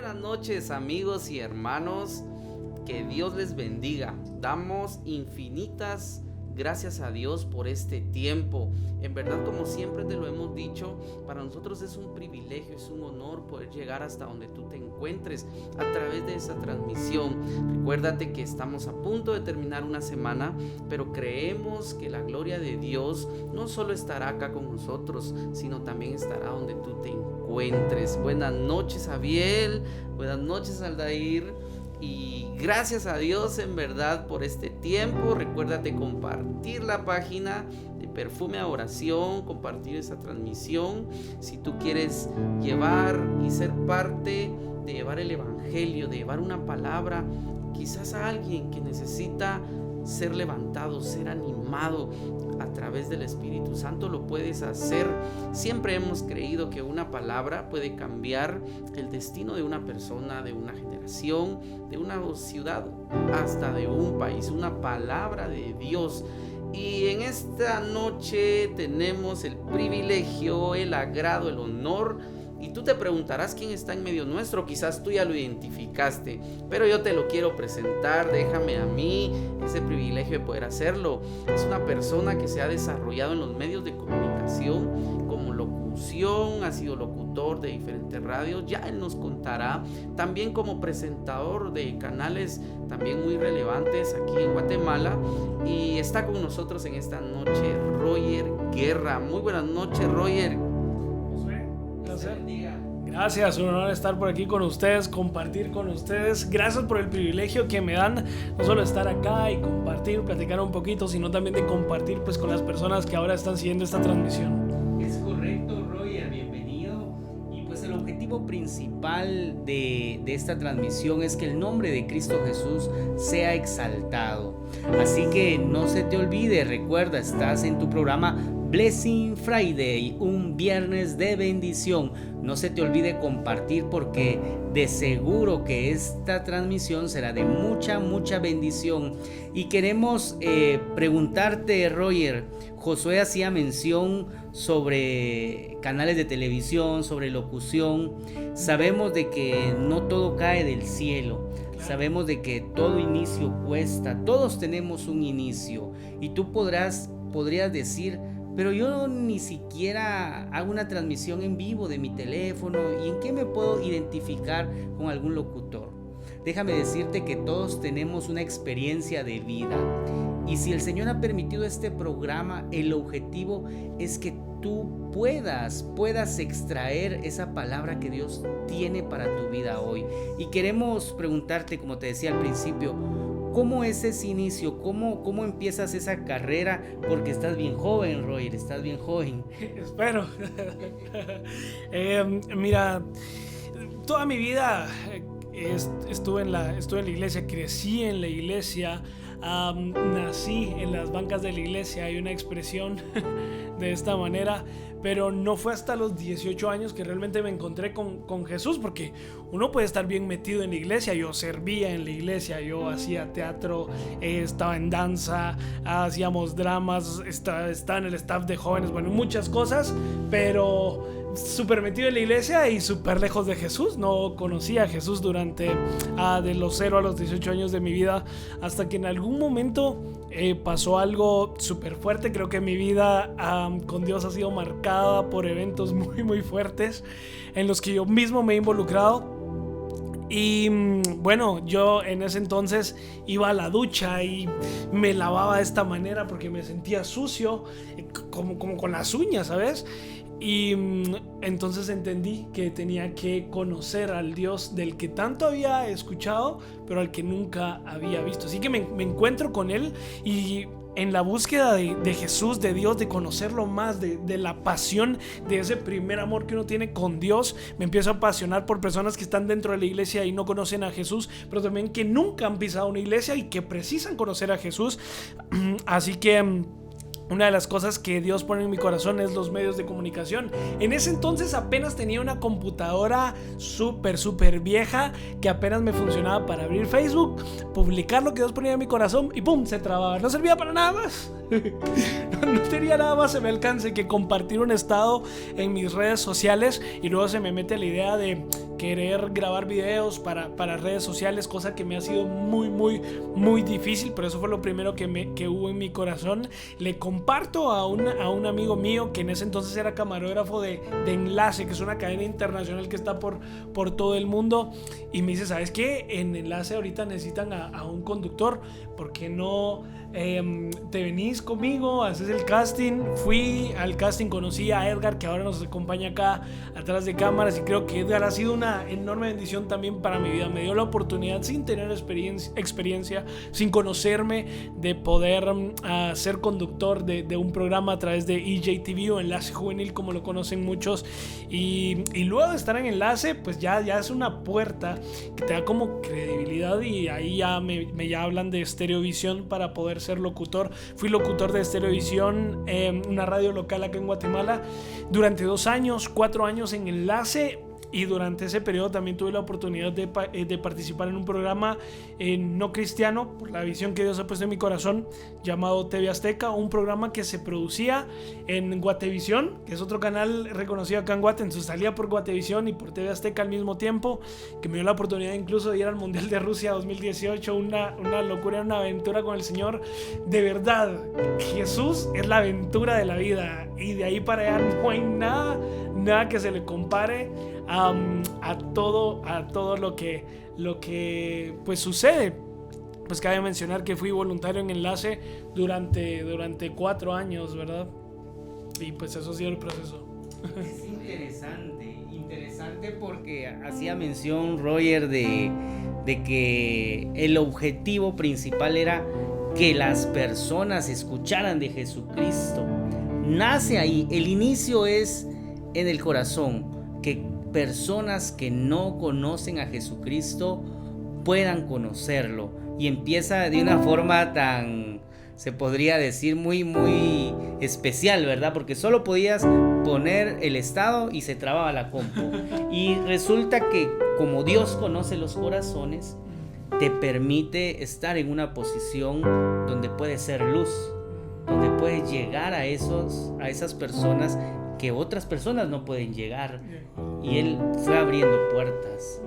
buenas noches, amigos y hermanos. Que Dios les bendiga. Damos infinitas gracias a Dios por este tiempo. En verdad, como siempre te lo hemos dicho, para nosotros es un privilegio, es un honor poder llegar hasta donde tú te encuentres a través de esa transmisión. Recuérdate que estamos a punto de terminar una semana, pero creemos que la gloria de Dios no solo estará acá con nosotros, sino también estará donde tú te encuentres. Buenas noches, Abiel. Buenas noches, Aldair. Y gracias a Dios en verdad por este tiempo. Recuérdate compartir la página de Perfume a Oración, compartir esa transmisión. Si tú quieres llevar y ser parte de llevar el evangelio, de llevar una palabra, quizás a alguien que necesita ser levantado, ser animado a través del Espíritu Santo, lo puedes hacer. Siempre hemos creído que una palabra puede cambiar el destino de una persona, de una generación, de una ciudad, hasta de un país. Una palabra de Dios. Y en esta noche tenemos el privilegio, el agrado, el honor. Y tú te preguntarás quién está en medio nuestro. Quizás tú ya lo identificaste, pero yo te lo quiero presentar. Déjame a mí ese privilegio de poder hacerlo. Es una persona que se ha desarrollado en los medios de comunicación como locución, ha sido locutor de diferentes radios, ya él nos contará. También como presentador de canales también muy relevantes aquí en Guatemala. Y está con nosotros en esta noche Roger Guerra. Muy buenas noches, Roger. Gracias, un honor estar por aquí con ustedes, compartir con ustedes. Gracias por el privilegio que me dan, no solo estar acá y compartir, platicar un poquito, sino también de compartir pues con las personas que ahora están siguiendo esta transmisión. Es correcto, Roger, bienvenido. Y pues el objetivo principal de esta transmisión es que el nombre de Cristo Jesús sea exaltado. Así que no se te olvide, recuerda, estás en tu programa Blessing Friday, un viernes de bendición. No se te olvide compartir, porque de seguro que esta transmisión será de mucha bendición. Y queremos preguntarte, Roger, Josué hacía mención sobre canales de televisión, sobre locución. Sabemos de que no todo cae del cielo. Sabemos de que todo inicio cuesta. Todos tenemos un inicio. Y tú podrías decir: pero yo ni siquiera hago una transmisión en vivo de mi teléfono, ¿y en qué me puedo identificar con algún locutor? Déjame decirte que todos tenemos una experiencia de vida, y si el Señor ha permitido este programa, el objetivo es que tú puedas extraer esa palabra que Dios tiene para tu vida hoy. Y queremos preguntarte, como te decía al principio, ¿cómo es ese inicio? ¿Cómo empiezas esa carrera? Porque estás bien joven, Roger, estás bien joven. Espero. Mira, toda mi vida estuve en la iglesia, crecí en la iglesia, nací en las bancas de la iglesia. Hay una expresión de esta manera, pero no fue hasta los 18 años que realmente me encontré con Jesús, porque uno puede estar bien metido en la iglesia. Yo servía en la iglesia, yo hacía teatro, estaba en danza, hacíamos dramas, estaba en el staff de jóvenes, bueno, muchas cosas, pero súper metido en la iglesia y súper lejos de Jesús. No conocía a Jesús durante de los 0 a los 18 años de mi vida, hasta que en algún momento pasó algo súper fuerte. Creo que mi vida con Dios ha sido marcada por eventos muy fuertes en los que yo mismo me he involucrado. Y bueno, yo en ese entonces iba a la ducha y me lavaba de esta manera porque me sentía sucio, como con las uñas, ¿sabes? Y entonces entendí que tenía que conocer al Dios del que tanto había escuchado, pero al que nunca había visto. Así que me encuentro con Él, y en la búsqueda de Jesús, de Dios, de conocerlo más, de la pasión, de ese primer amor que uno tiene con Dios, me empiezo a apasionar por personas que están dentro de la iglesia y no conocen a Jesús, pero también que nunca han pisado una iglesia y que precisan conocer a Jesús. Así que una de las cosas que Dios pone en mi corazón es los medios de comunicación. En ese entonces apenas tenía una computadora súper vieja que apenas me funcionaba para abrir Facebook, publicar lo que Dios ponía en mi corazón y ¡pum! Se trababa. No servía para nada más. No tenía nada más en mi alcance que compartir un estado en mis redes sociales, y luego se me mete la idea de querer grabar videos para redes sociales, cosa que me ha sido muy difícil, pero eso fue lo primero que hubo en mi corazón. Le comparto a un amigo mío que en ese entonces era camarógrafo de Enlace, que es una cadena internacional que está por todo el mundo, y me dice: ¿sabes qué? En Enlace ahorita necesitan a un conductor, ¿por qué no te venís conmigo? Haces el casting. Fui al casting, conocí a Edgar, que ahora nos acompaña acá atrás de cámaras, y creo que Edgar ha sido una enorme bendición también para mi vida. Me dio la oportunidad, sin tener experiencia, sin conocerme, de poder ser conductor de un programa a través de EJTV o Enlace Juvenil, como lo conocen muchos, y luego de estar en Enlace, pues ya es una puerta que te da como credibilidad, y ahí ya me hablan de Estereovisión para poder ser locutor. Fui locutor de Estereovisión, una radio local acá en Guatemala, durante 2 años, 4 años en Enlace. Y durante ese periodo también tuve la oportunidad de participar en un programa no cristiano, por la visión que Dios ha puesto en mi corazón, llamado TV Azteca, un programa que se producía en Guatevisión, que es otro canal reconocido acá en Guate. Entonces salía por Guatevisión y por TV Azteca al mismo tiempo, que me dio la oportunidad incluso de ir al Mundial de Rusia 2018, una locura, una aventura con el Señor. De verdad, Jesús es la aventura de la vida, y de ahí para allá no hay nada que se le compare a todo lo que pues sucede. Pues cabe mencionar que fui voluntario en Enlace durante 4 años, ¿verdad? Y pues eso ha sido el proceso. Es interesante porque hacía mención Roger de que el objetivo principal era que las personas escucharan de Jesucristo. Nace ahí, el inicio es en el corazón, que personas que no conocen a Jesucristo puedan conocerlo, y empieza de una forma tan, se podría decir, muy especial, ¿verdad? Porque solo podías poner el estado y se trababa la compu, y resulta que como Dios conoce los corazones, te permite estar en una posición donde puedes ser luz, donde puedes llegar a esas personas que otras personas no pueden llegar, y Él fue abriendo puertas.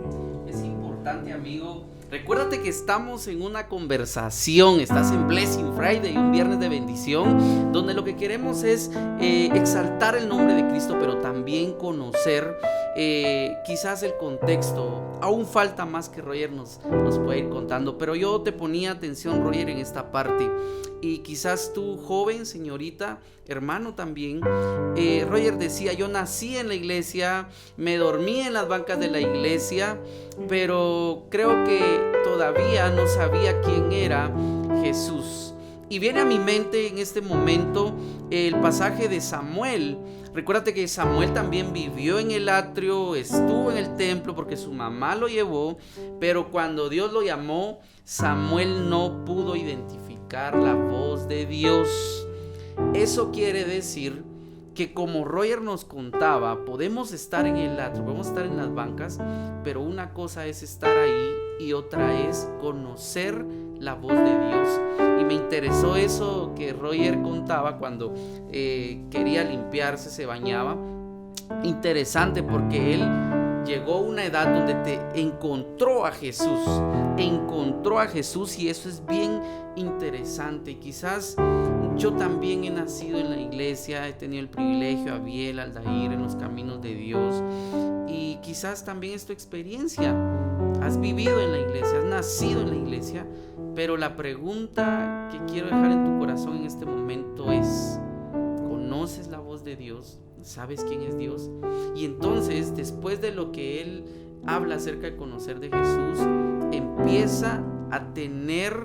Es importante, amigo. Recuérdate que estamos en una conversación, estás en Blessing Friday, un viernes de bendición, donde lo que queremos es exaltar el nombre de Cristo, pero también conocer quizás el contexto. Aún falta más que Roger nos puede ir contando, pero yo te ponía atención, Roger, en esta parte. Y quizás tú, joven, señorita, hermano también, Roger decía: yo nací en la iglesia, me dormí en las bancas de la iglesia, pero creo que todavía no sabía quién era Jesús. Y viene a mi mente en este momento el pasaje de Samuel. Recuérdate que Samuel también vivió en el atrio, estuvo en el templo porque su mamá lo llevó, pero cuando Dios lo llamó, Samuel no pudo identificar la voz de Dios. Eso quiere decir que, como Roger nos contaba, podemos estar en el atrio, podemos estar en las bancas, pero una cosa es estar ahí y otra es conocer la voz de Dios. Y me interesó eso que Roger contaba cuando quería limpiarse, se bañaba. Interesante, porque él llegó a una edad donde encontró a Jesús, y eso es bien interesante. Y quizás yo también he nacido en la iglesia, he tenido el privilegio, Abiel, Aldair, en los caminos de Dios, y quizás también es tu experiencia. Has vivido en la iglesia, has nacido en la iglesia, pero la pregunta que quiero dejar en tu corazón en este momento es: ¿conoces la voz de Dios? ¿Sabes quién es Dios? Y entonces, después de lo que él habla acerca de conocer de Jesús, empieza a tener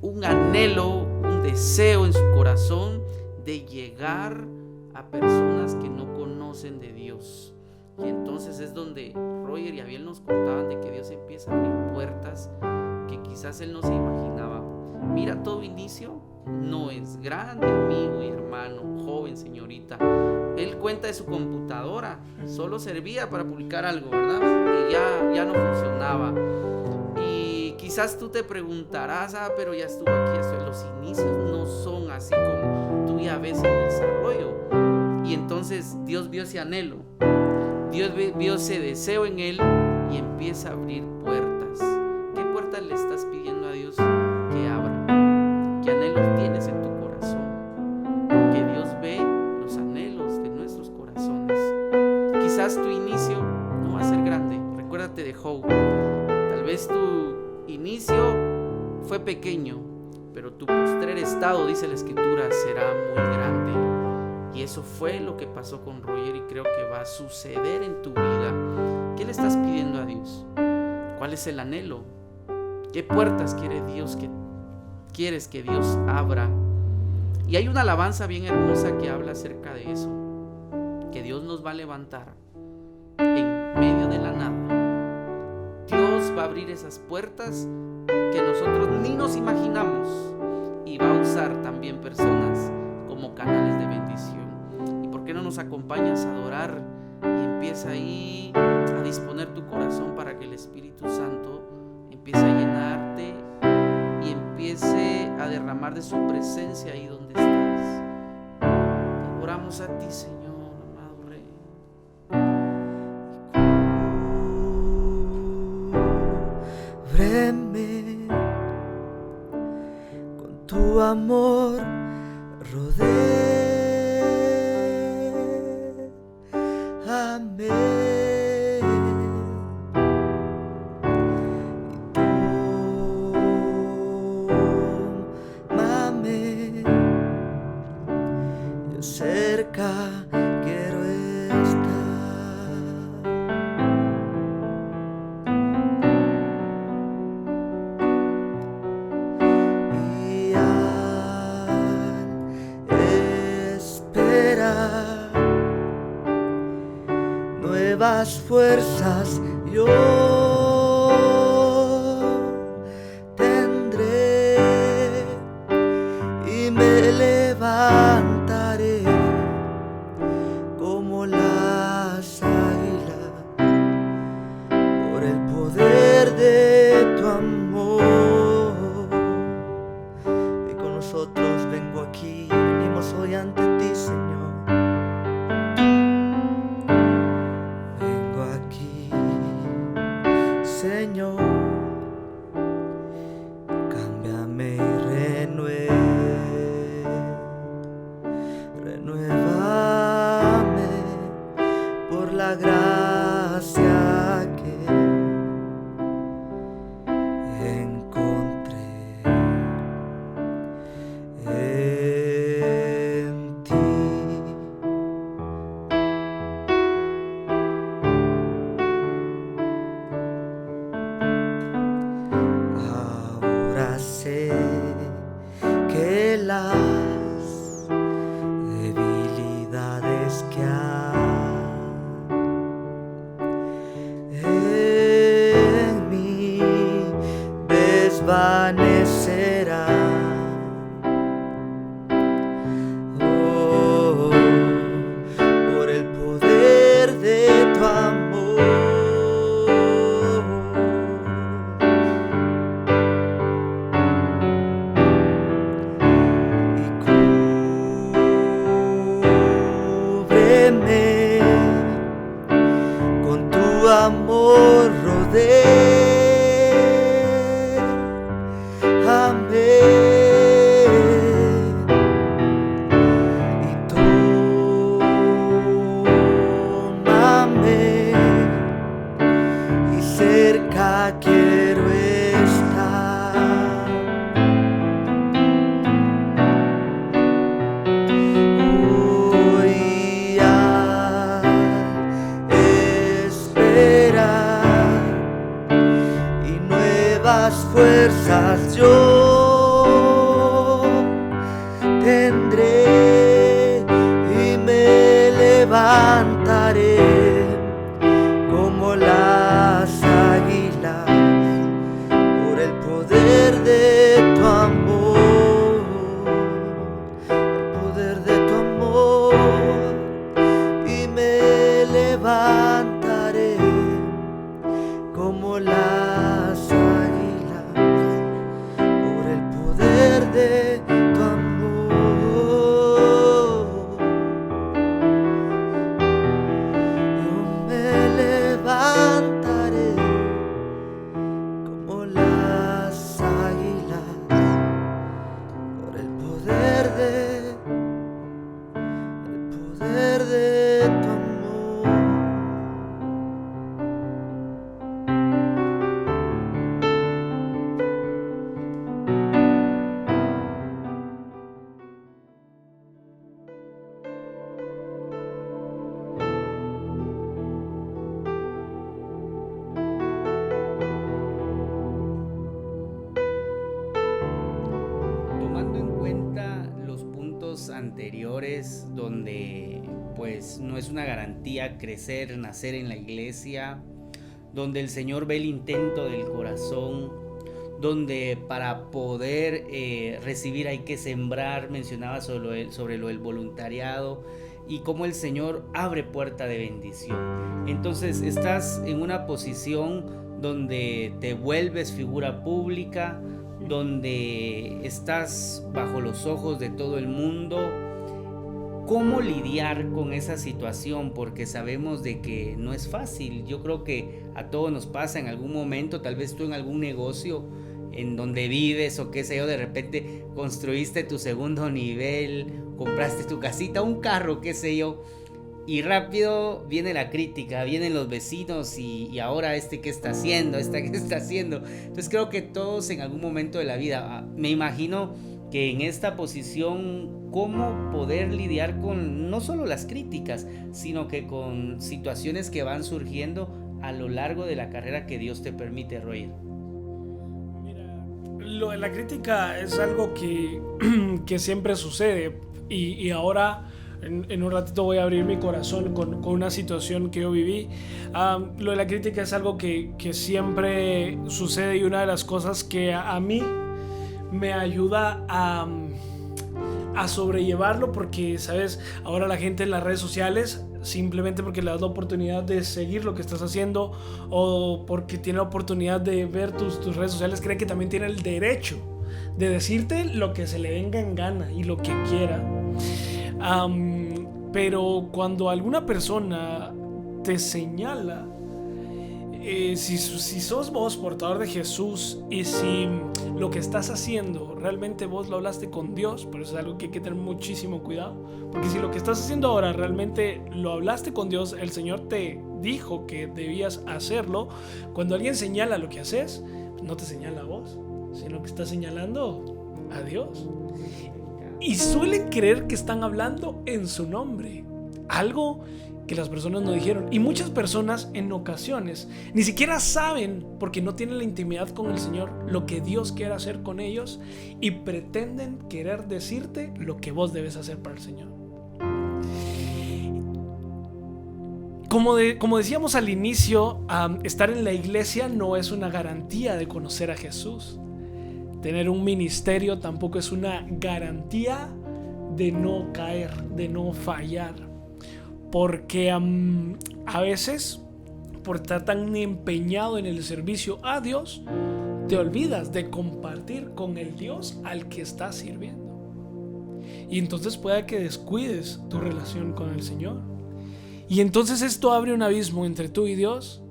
un anhelo, un deseo en su corazón de llegar a personas que no conocen de Dios. Y entonces es donde Roger y Abiel nos contaban de que Dios empieza a abrir puertas que quizás él no se imaginaba. Mira, todo inicio no es grande, amigo y hermano, joven, señorita. Él cuenta de su computadora, solo servía para publicar algo, ¿verdad? Y ya no funcionaba. Y quizás tú te preguntarás: pero ya estuvo aquí. Los inicios no son así como tú ya ves en el desarrollo. Y entonces Dios vio ese anhelo, Dios vio ese deseo en él y empieza a abrir puertas. ¿Qué puertas le estás pidiendo a Dios que abra? ¿Qué anhelos tienes en tu corazón? Porque Dios ve los anhelos de nuestros corazones. Quizás tu inicio no va a ser grande. Recuérdate de Job. Tal vez tu inicio fue pequeño, pero tu postrer estado, dice la Escritura, será muy grande. Y eso fue lo que pasó con Roger y creo que va a suceder en tu vida. ¿Qué le estás pidiendo a Dios? ¿Cuál es el anhelo? ¿Qué puertas quieres que Dios abra? Y hay una alabanza bien hermosa que habla acerca de eso, que Dios nos va a levantar en medio de la nada. Dios va a abrir esas puertas que nosotros ni nos imaginamos y va a usar también personas como canales de bendición. ¿Y por qué no nos acompañas a adorar y empieza ahí a disponer tu corazón para que el Espíritu Santo empiece a llenarte y empiece a derramar de su presencia ahí donde estás? Te oramos a ti, Señor, amado Rey. Cúbreme con tu amor, rodéame y tómame, yo cerca quiero estar. Y al esperar nuevas fuerzas yo tendré y me levantaré como las águilas por el poder de tu amor. Y con nosotros vengo aquí, venimos hoy ante ti, Señor. Vengo aquí, Señor, cámbiame y renuévame por la gracia que encontré en ti. Ahora sé que las debilidades que hay en mí desvanecerán. Oh, por el poder de tu amor. Y cúbreme con tu amor, rodéame y tómame, y cerca quiero estar. Hoy al esperar y nuevas fuerzas yo tendré y me levantaré como las águilas por el poder de tu amor, el poder de tu amor, y me levantaré como las águilas por el poder de tu amor. Yo me exteriores, donde pues no es una garantía crecer, nacer en la iglesia, donde el Señor ve el intento del corazón, donde para poder recibir hay que sembrar. Mencionaba sobre lo del voluntariado y cómo el Señor abre puerta de bendición. Entonces estás en una posición donde te vuelves figura pública, donde estás bajo los ojos de todo el mundo. ¿Cómo lidiar con esa situación? Porque sabemos de que no es fácil. Yo creo que a todos nos pasa en algún momento, tal vez tú en algún negocio en donde vives o qué sé yo, de repente construiste tu segundo nivel, compraste tu casita, un carro, qué sé yo, y rápido viene la crítica, vienen los vecinos y ahora qué está haciendo, qué está haciendo. Entonces creo que todos en algún momento de la vida, me imagino que en esta posición, cómo poder lidiar con no solo las críticas, sino que con situaciones que van surgiendo a lo largo de la carrera que Dios te permite, Roger. Lo de la crítica es algo que siempre sucede y ahora en un ratito voy a abrir mi corazón con una situación que yo viví. Lo de la crítica es algo que siempre sucede y una de las cosas que a mí me ayuda a sobrellevarlo, porque sabes, ahora la gente en las redes sociales, simplemente porque le das la oportunidad de seguir lo que estás haciendo o porque tiene la oportunidad de ver tus redes sociales, cree que también tiene el derecho de decirte lo que se le venga en gana y lo que quiera. Pero cuando alguna persona te señala, si sos vos portador de Jesús y si lo que estás haciendo realmente vos lo hablaste con Dios, por eso es algo que hay que tener muchísimo cuidado, porque si lo que estás haciendo ahora realmente lo hablaste con Dios, el Señor te dijo que debías hacerlo. Cuando alguien señala lo que haces, no te señala a vos, sino que está señalando a Dios. Y suelen creer que están hablando en su nombre, algo que las personas no dijeron. Y muchas personas en ocasiones ni siquiera saben, porque no tienen la intimidad con el Señor, lo que Dios quiere hacer con ellos, y pretenden querer decirte lo que vos debes hacer para el Señor. Como decíamos al inicio, estar en la iglesia no es una garantía de conocer a Jesús. Tener un ministerio tampoco es una garantía de no caer, de no fallar. Porque a veces, por estar tan empeñado en el servicio a Dios, te olvidas de compartir con el Dios al que estás sirviendo. Y entonces puede que descuides tu relación con el Señor. Y entonces esto abre un abismo entre tú y Dios.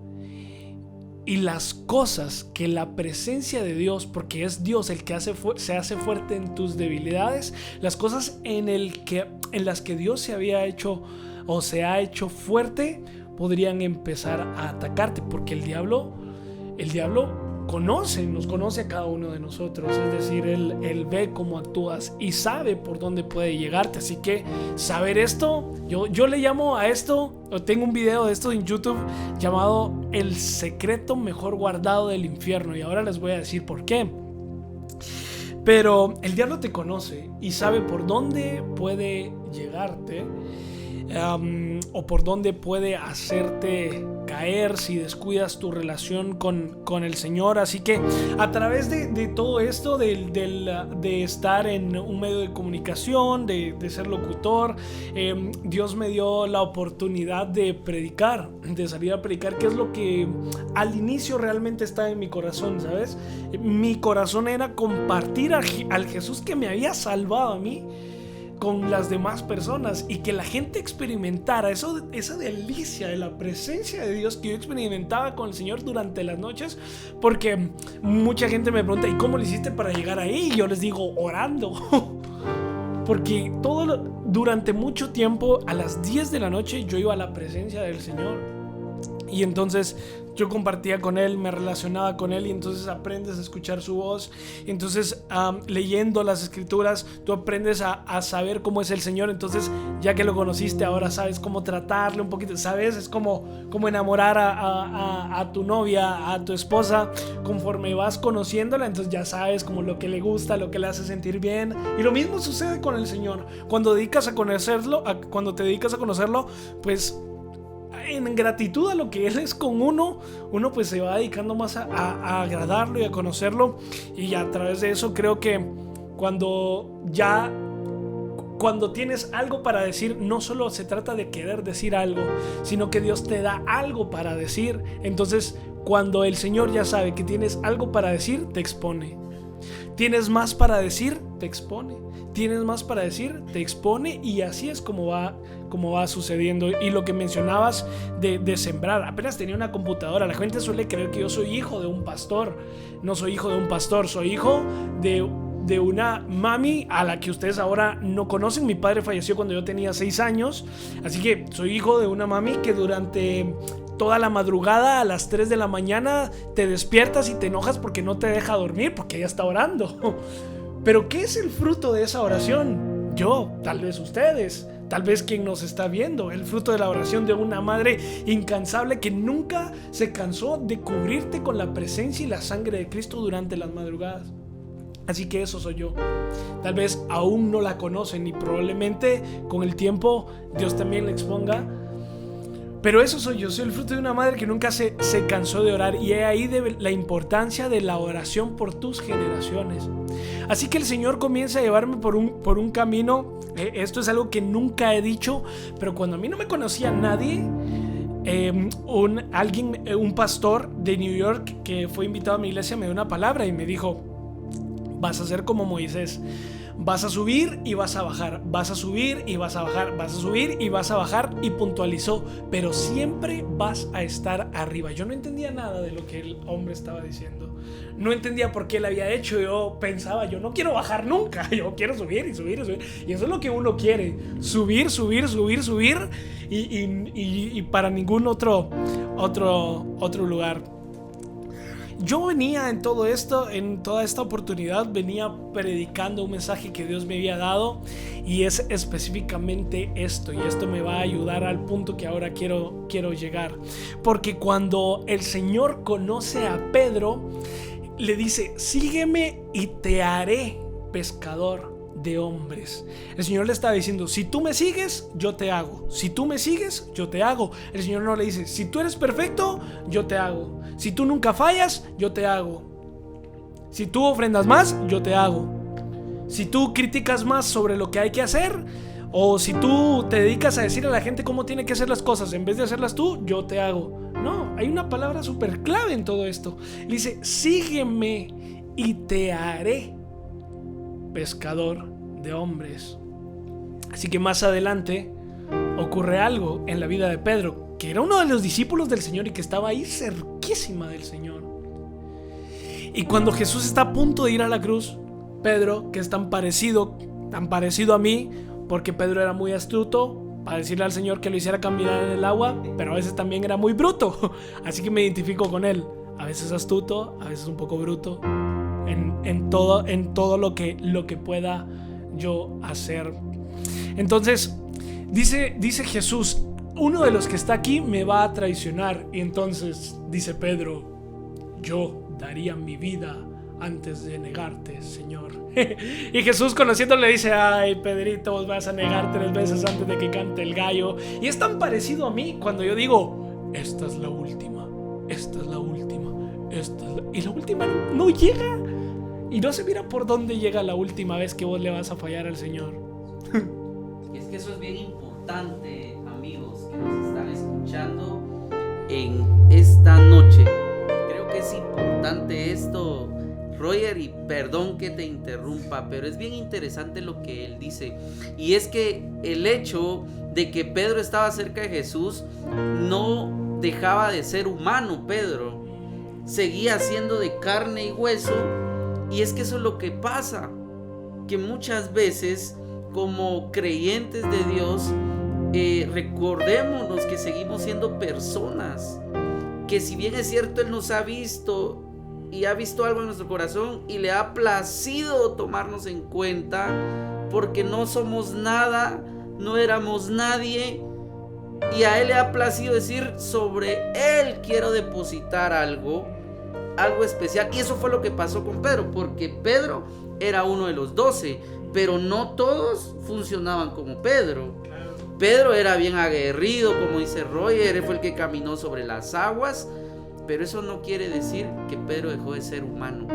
Y las cosas que la presencia de Dios, porque es Dios el que se hace fuerte en tus debilidades, las cosas en las que Dios se había hecho o se ha hecho fuerte, podrían empezar a atacarte, porque el diablo nos conoce a cada uno de nosotros. Es decir, él ve cómo actúas y sabe por dónde puede llegarte. Así que saber esto, yo le llamo a esto, tengo un video de esto en YouTube llamado El secreto mejor guardado del infierno, y ahora les voy a decir por qué. Pero el diablo te conoce y sabe por dónde puede llegarte, o por dónde puede hacerte caer si descuidas tu relación con el Señor. Así que a través de todo esto, de estar en un medio de comunicación, de ser locutor, Dios me dio la oportunidad de predicar, de salir a predicar, que es lo que al inicio realmente estaba en mi corazón, ¿sabes? Mi corazón era compartir al Jesús que me había salvado a mí con las demás personas, y que la gente experimentara esa delicia de la presencia de Dios que yo experimentaba con el Señor durante las noches. Porque mucha gente me pregunta, ¿y cómo lo hiciste para llegar ahí? Y yo les digo, orando. Porque durante mucho tiempo a las 10 de la noche yo iba a la presencia del Señor Y entonces yo compartía con él, me relacionaba con él, y entonces aprendes a escuchar su voz. Entonces leyendo las escrituras tú aprendes a saber cómo es el Señor. Entonces ya que lo conociste, ahora sabes cómo tratarle un poquito, ¿sabes? Es como enamorar a tu novia, a tu esposa. Conforme vas conociéndola, entonces ya sabes como lo que le gusta, lo que le hace sentir bien. Y lo mismo sucede con el Señor. Cuando te dedicas a conocerlo, pues en gratitud a lo que Él es con uno pues se va dedicando más a agradarlo y a conocerlo. Y a través de eso creo que cuando tienes algo para decir, no solo se trata de querer decir algo, sino que Dios te da algo para decir. Entonces cuando el Señor ya sabe que tienes algo para decir, te expone. Tienes más para decir, te expone. Tienes más para decir, te expone. Y así es como va sucediendo. Y lo que mencionabas de sembrar, apenas tenía una computadora. La gente suele creer que yo soy hijo de un pastor. No soy hijo de un pastor, soy hijo de una mami a la que ustedes ahora no conocen. Mi padre falleció cuando yo tenía 6 años. Así que soy hijo de una mami que durante toda la madrugada, a las 3 de la mañana, te despiertas y te enojas porque no te deja dormir, porque ella está orando. Pero ¿qué es el fruto de esa oración? Yo, tal vez ustedes, tal vez quien nos está viendo. El fruto de la oración de una madre incansable que nunca se cansó de cubrirte con la presencia y la sangre de Cristo durante las madrugadas. Así que eso soy yo. Tal vez aún no la conocen y probablemente con el tiempo Dios también la exponga. Pero eso soy yo, soy el fruto de una madre que nunca se cansó de orar. Y ahí la importancia de la oración por tus generaciones. Así que el Señor comienza a llevarme por un camino. Esto es algo que nunca he dicho, pero cuando a mí no me conocía nadie, un pastor de New York que fue invitado a mi iglesia me dio una palabra y me dijo: vas a ser como Moisés. Vas a subir y vas a bajar, vas a subir y vas a bajar, vas a subir y vas a bajar. Y puntualizó: pero siempre vas a estar arriba. Yo no entendía nada de lo que el hombre estaba diciendo. No entendía por qué lo había hecho. Yo pensaba, yo no quiero bajar nunca. Yo quiero subir y subir y subir. Y eso es lo que uno quiere: subir, subir, subir, subir. Y para ningún otro lugar. Yo venía en todo esto, en toda esta oportunidad, venía predicando un mensaje que Dios me había dado, y es específicamente esto, y esto me va a ayudar al punto que ahora quiero llegar. Porque cuando el Señor conoce a Pedro, le dice: sígueme y te haré pescador de hombres. El Señor le estaba diciendo: si tú me sigues, yo te hago. Si tú me sigues, yo te hago. El Señor no le dice: si tú eres perfecto, yo te hago. Si tú nunca fallas, yo te hago. Si tú ofrendas más, yo te hago. Si tú criticas más sobre lo que hay que hacer, o si tú te dedicas a decir a la gente cómo tiene que hacer las cosas en vez de hacerlas tú, yo te hago. No, hay una palabra súper clave en todo esto. Le dice: sígueme y te haré pescador de hombres. Así que más adelante ocurre algo en la vida de Pedro, que era uno de los discípulos del Señor y que estaba ahí cerquísima del Señor. Y cuando Jesús está a punto de ir a la cruz, Pedro, que es tan parecido a mí, porque Pedro era muy astuto para decirle al Señor que lo hiciera caminar en el agua, pero a veces también era muy bruto. Así que me identifico con él. A veces astuto, a veces un poco bruto, en todo lo que pueda yo hacer. Entonces dice Jesús: uno de los que está aquí me va a traicionar. Y entonces dice Pedro: yo daría mi vida antes de negarte, Señor. Y Jesús, conociéndole, dice: ay, Pedrito, vos vas a negar 3 veces antes de que cante el gallo. Y es tan parecido a mí cuando yo digo: esta es la última, esta es la última, y la última no llega. Y no se mira por dónde llega la última vez que vos le vas a fallar al Señor. Y es que eso es bien importante, amigos que nos están escuchando en esta noche. Creo que es importante esto, Roger, y perdón que te interrumpa, pero es bien interesante lo que él dice. Y es que el hecho de que Pedro estaba cerca de Jesús no dejaba de ser humano. Pedro seguía siendo de carne y hueso. Y es que eso es lo que pasa, que muchas veces como creyentes de Dios recordémonos que seguimos siendo personas, que si bien es cierto Él nos ha visto y ha visto algo en nuestro corazón y le ha placido tomarnos en cuenta, porque no somos nada, no éramos nadie, y a Él le ha placido decir: sobre Él quiero depositar algo especial. Y eso fue lo que pasó con Pedro, porque Pedro era uno de los 12, pero no todos funcionaban como Pedro. Pedro era bien aguerrido, como dice Roger, él fue el que caminó sobre las aguas, pero eso no quiere decir que Pedro dejó de ser humano.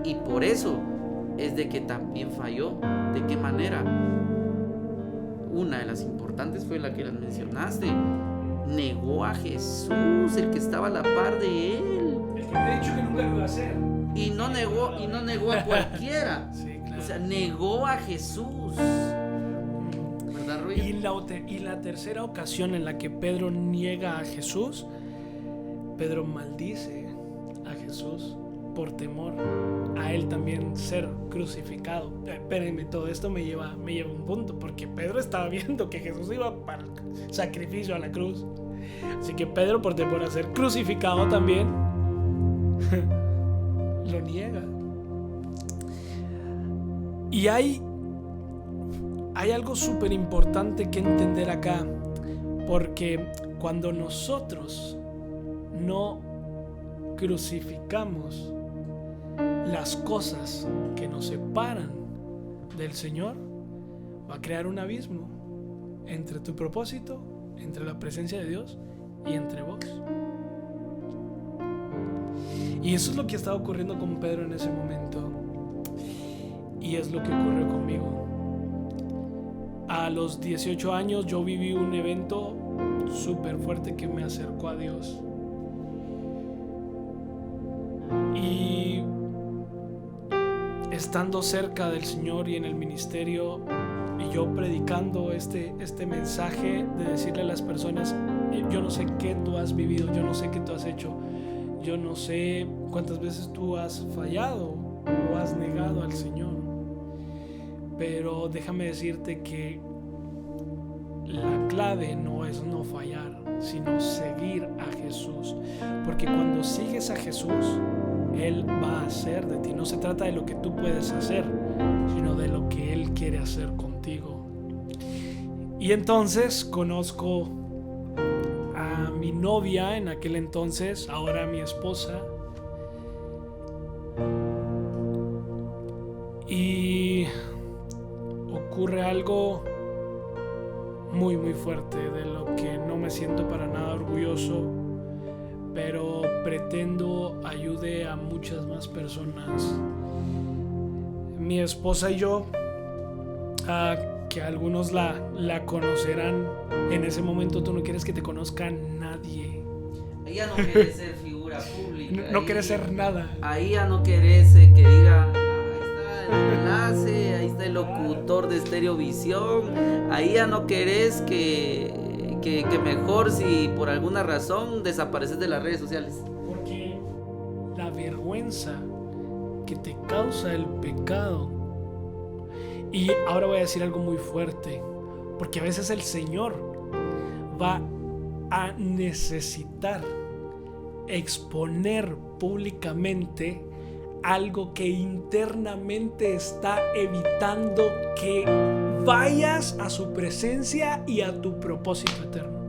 Y por eso es de que también falló. ¿De qué manera? Una de las importantes fue la que las mencionaste: negó a Jesús, el que estaba a la par de él. El que me ha dicho que nunca lo iba a hacer. Y no negó a cualquiera. Sí, claro. O sea, negó a Jesús. ¿Verdad, Rui? Y la tercera ocasión en la que Pedro niega a Jesús, Pedro maldice a Jesús por temor a él también ser crucificado. Espérenme, todo esto me lleva a un punto, porque Pedro estaba viendo que Jesús iba para el sacrificio a la cruz. Así que Pedro, por temor a ser crucificado también, lo niega. Y hay algo súper importante que entender acá, porque cuando nosotros no crucificamos las cosas que nos separan del Señor, va a crear un abismo entre tu propósito, entre la presencia de Dios y entre vos. Y eso es lo que estaba ocurriendo con Pedro en ese momento, y es lo que ocurrió conmigo. A los 18 años yo viví un evento súper fuerte que me acercó a Dios. Y estando cerca del Señor y en el ministerio, y yo predicando este mensaje de decirle a las personas: yo no sé qué tú has vivido, yo no sé qué tú has hecho, yo no sé cuántas veces tú has fallado o has negado al Señor, pero déjame decirte que la clave no es no fallar, sino seguir a Jesús, porque cuando sigues a Jesús, Él va a hacer de ti. No se trata de lo que tú puedes hacer, sino de lo que Él quiere hacer contigo. Y entonces conozco a mi novia en aquel entonces, ahora mi esposa, y ocurre algo muy muy fuerte, de lo que no me siento para nada orgulloso, pero pretendo ayude a muchas más personas. Mi esposa y yo, que algunos la conocerán, en ese momento tú no quieres que te conozca nadie. Ahí ya no querés ser figura pública. No quieres ser nada. Ahí ya no querés que digan: ahí está el enlace, ahí está el locutor de Estereovisión. Ahí ya no querés que mejor, si por alguna razón desapareces de las redes sociales. Porque la vergüenza que te causa el pecado. Y ahora voy a decir algo muy fuerte, porque a veces el Señor va a necesitar exponer públicamente algo que internamente está evitando que vayas a su presencia y a tu propósito eterno.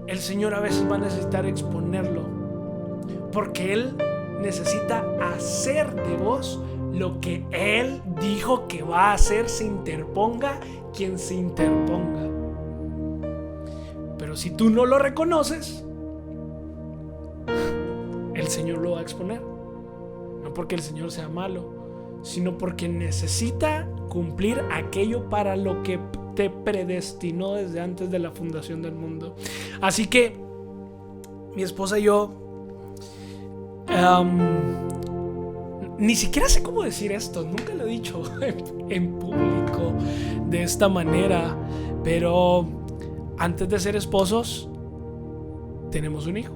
El Señor a veces va a necesitar exponerlo, porque Él necesita hacer de vos lo que Él dijo que va a hacer, se interponga quien se interponga. Pero si tú no lo reconoces, el Señor lo va a exponer. No porque el Señor sea malo, sino porque necesita cumplir aquello para lo que te predestinó desde antes de la fundación del mundo. Así que mi esposa y yo, ni siquiera sé cómo decir esto, nunca lo he dicho en público de esta manera, pero antes de ser esposos tenemos un hijo.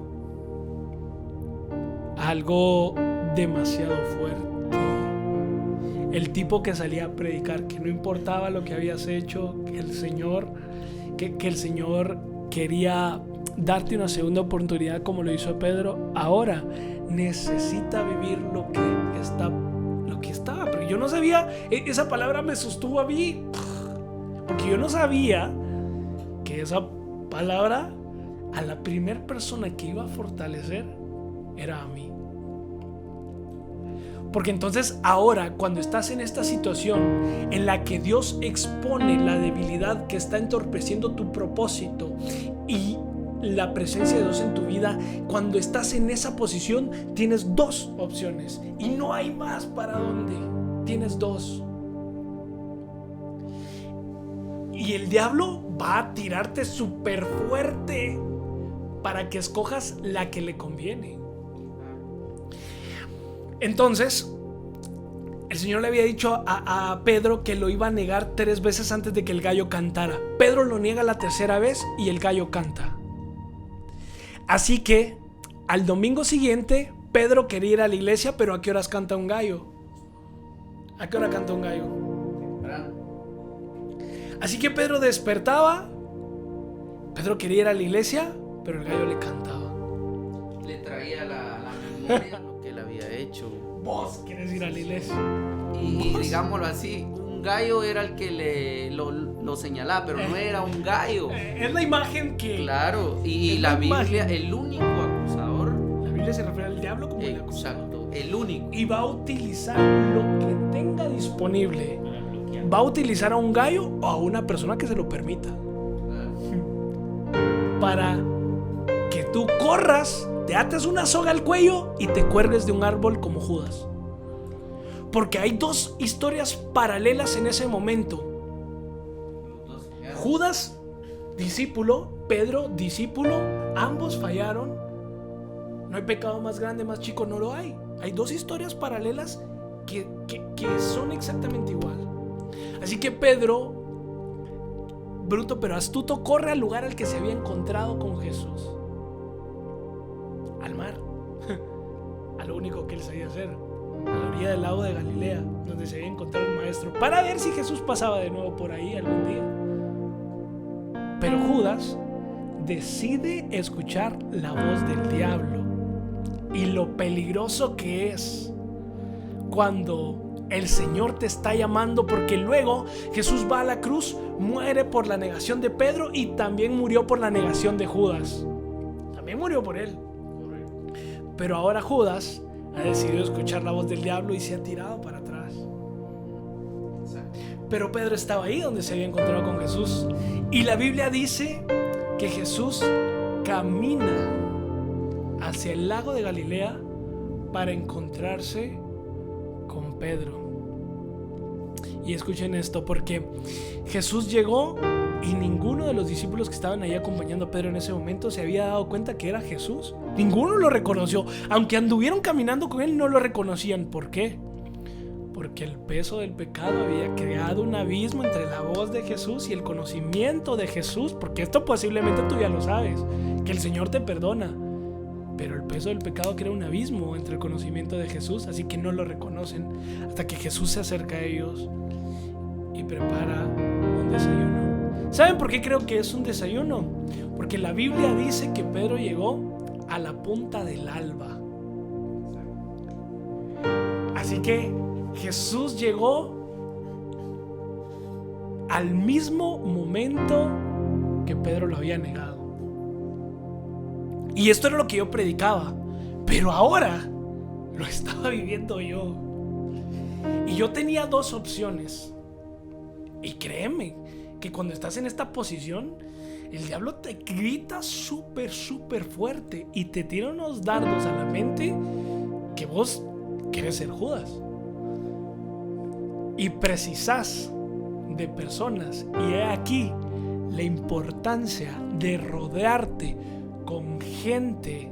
Algo demasiado fuerte. el tipo que salía a predicar, que no importaba lo que habías hecho, que el Señor quería darte una segunda oportunidad como lo hizo Pedro. Ahora necesita vivir lo que estaba. Pero yo no sabía, esa palabra me sostuvo a mí, porque yo no sabía que esa palabra a la primera persona que iba a fortalecer era a mí. Porque entonces ahora, cuando estás en esta situación en la que Dios expone la debilidad que está entorpeciendo tu propósito y la presencia de Dios en tu vida, cuando estás en esa posición tienes dos opciones y no hay más para dónde. Tienes dos. Y el diablo va a tirarte súper fuerte para que escojas la que le conviene. Entonces, el Señor le había dicho a Pedro que lo iba a negar 3 veces antes de que el gallo cantara. Pedro lo niega la tercera vez y el gallo canta. Así que al domingo siguiente Pedro quería ir a la iglesia, pero ¿a qué horas canta un gallo? ¿A qué hora canta un gallo? Así que Pedro despertaba. Pedro quería ir a la iglesia, pero el gallo le cantaba. Le traía la memoria lo que él había hecho. Vos querés ir a la iglesia. Y digámoslo así, un gallo era el que lo señalaba, pero no era un gallo. Es la imagen que... Claro, y la Biblia, el único acusador. La Biblia se refiere al diablo como el acusador. Exacto, el único. Y va a utilizar lo que tenga disponible. Va a utilizar a un gallo o a una persona que se lo permita. Para que tú corras, te ates una soga al cuello y te cuelgues de un árbol como Judas. Porque hay dos historias paralelas en ese momento. Judas, discípulo; Pedro, discípulo. Ambos fallaron. No hay pecado más grande, más chico, no lo hay. Hay dos historias paralelas que son exactamente igual. Así que Pedro, bruto pero astuto, corre al lugar al que se había encontrado con Jesús. Al mar. A lo único que él sabía hacer. A la orilla del lago de Galilea, donde se había encontrado el maestro, para ver si Jesús pasaba de nuevo por ahí algún día. Pero Judas decide escuchar la voz del diablo. Y lo peligroso que es cuando el Señor te está llamando, porque luego Jesús va a la cruz, muere por la negación de Pedro y también murió por la negación de Judas. También murió por él. Pero ahora Judas ha decidido escuchar la voz del diablo y se ha tirado para atrás. Pero Pedro estaba ahí donde se había encontrado con Jesús. Y la Biblia dice que Jesús camina hacia el lago de Galilea para encontrarse con Pedro. Y escuchen esto, porque Jesús llegó y ninguno de los discípulos que estaban ahí acompañando a Pedro en ese momento se había dado cuenta que era Jesús. Ninguno lo reconoció. Aunque anduvieron caminando con él, no lo reconocían. ¿Por qué? Porque el peso del pecado había creado un abismo entre la voz de Jesús y el conocimiento de Jesús. Porque esto posiblemente tú ya lo sabes, que el Señor te perdona. Pero el peso del pecado crea un abismo entre el conocimiento de Jesús, así que no lo reconocen hasta que Jesús se acerca a ellos y prepara un desayuno. ¿Saben por qué creo que es un desayuno? Porque la Biblia dice que Pedro llegó a la punta del alba. Así que Jesús llegó al mismo momento que Pedro lo había negado. Y esto era lo que yo predicaba, pero ahora lo estaba viviendo yo. Y yo tenía dos opciones. Y créeme que cuando estás en esta posición, el diablo te grita súper fuerte y te tira unos dardos a la mente que vos querés ser Judas. Y precisás de personas. Y he aquí la importancia de rodearte con gente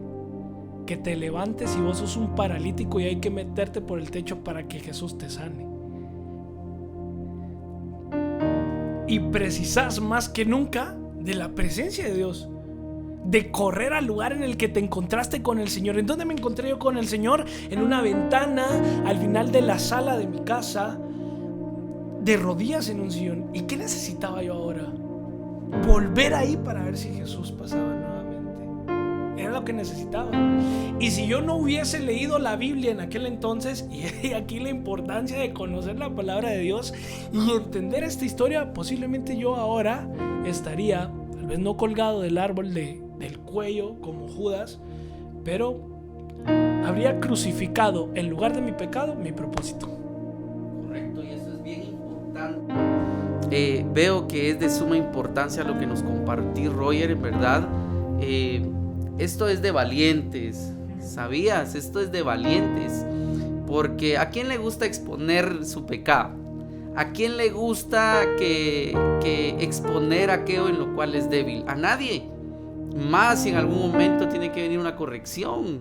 que te levante si vos sos un paralítico y hay que meterte por el techo para que Jesús te sane. Y precisas más que nunca de la presencia de Dios, de correr al lugar en el que te encontraste con el Señor. ¿En dónde me encontré yo con el Señor? En una ventana al final de la sala de mi casa, de rodillas en un sillón. ¿Y qué necesitaba yo ahora? Volver ahí para ver si Jesús pasaba nuevamente. Era lo que necesitaba. Y si yo no hubiese leído la Biblia en aquel entonces, y aquí la importancia de conocer la palabra de Dios y entender esta historia, posiblemente yo ahora estaría, tal vez no colgado del árbol del cuello como Judas, pero habría crucificado en lugar de mi pecado mi propósito. Correcto, y eso es bien importante. Veo que es de suma importancia lo que nos compartí Roger, en verdad. Esto es de valientes, ¿sabías? Esto es de valientes, porque ¿a quién le gusta exponer su pecado? ¿A quién le gusta que exponer aquello en lo cual es débil? A nadie, más si en algún momento tiene que venir una corrección.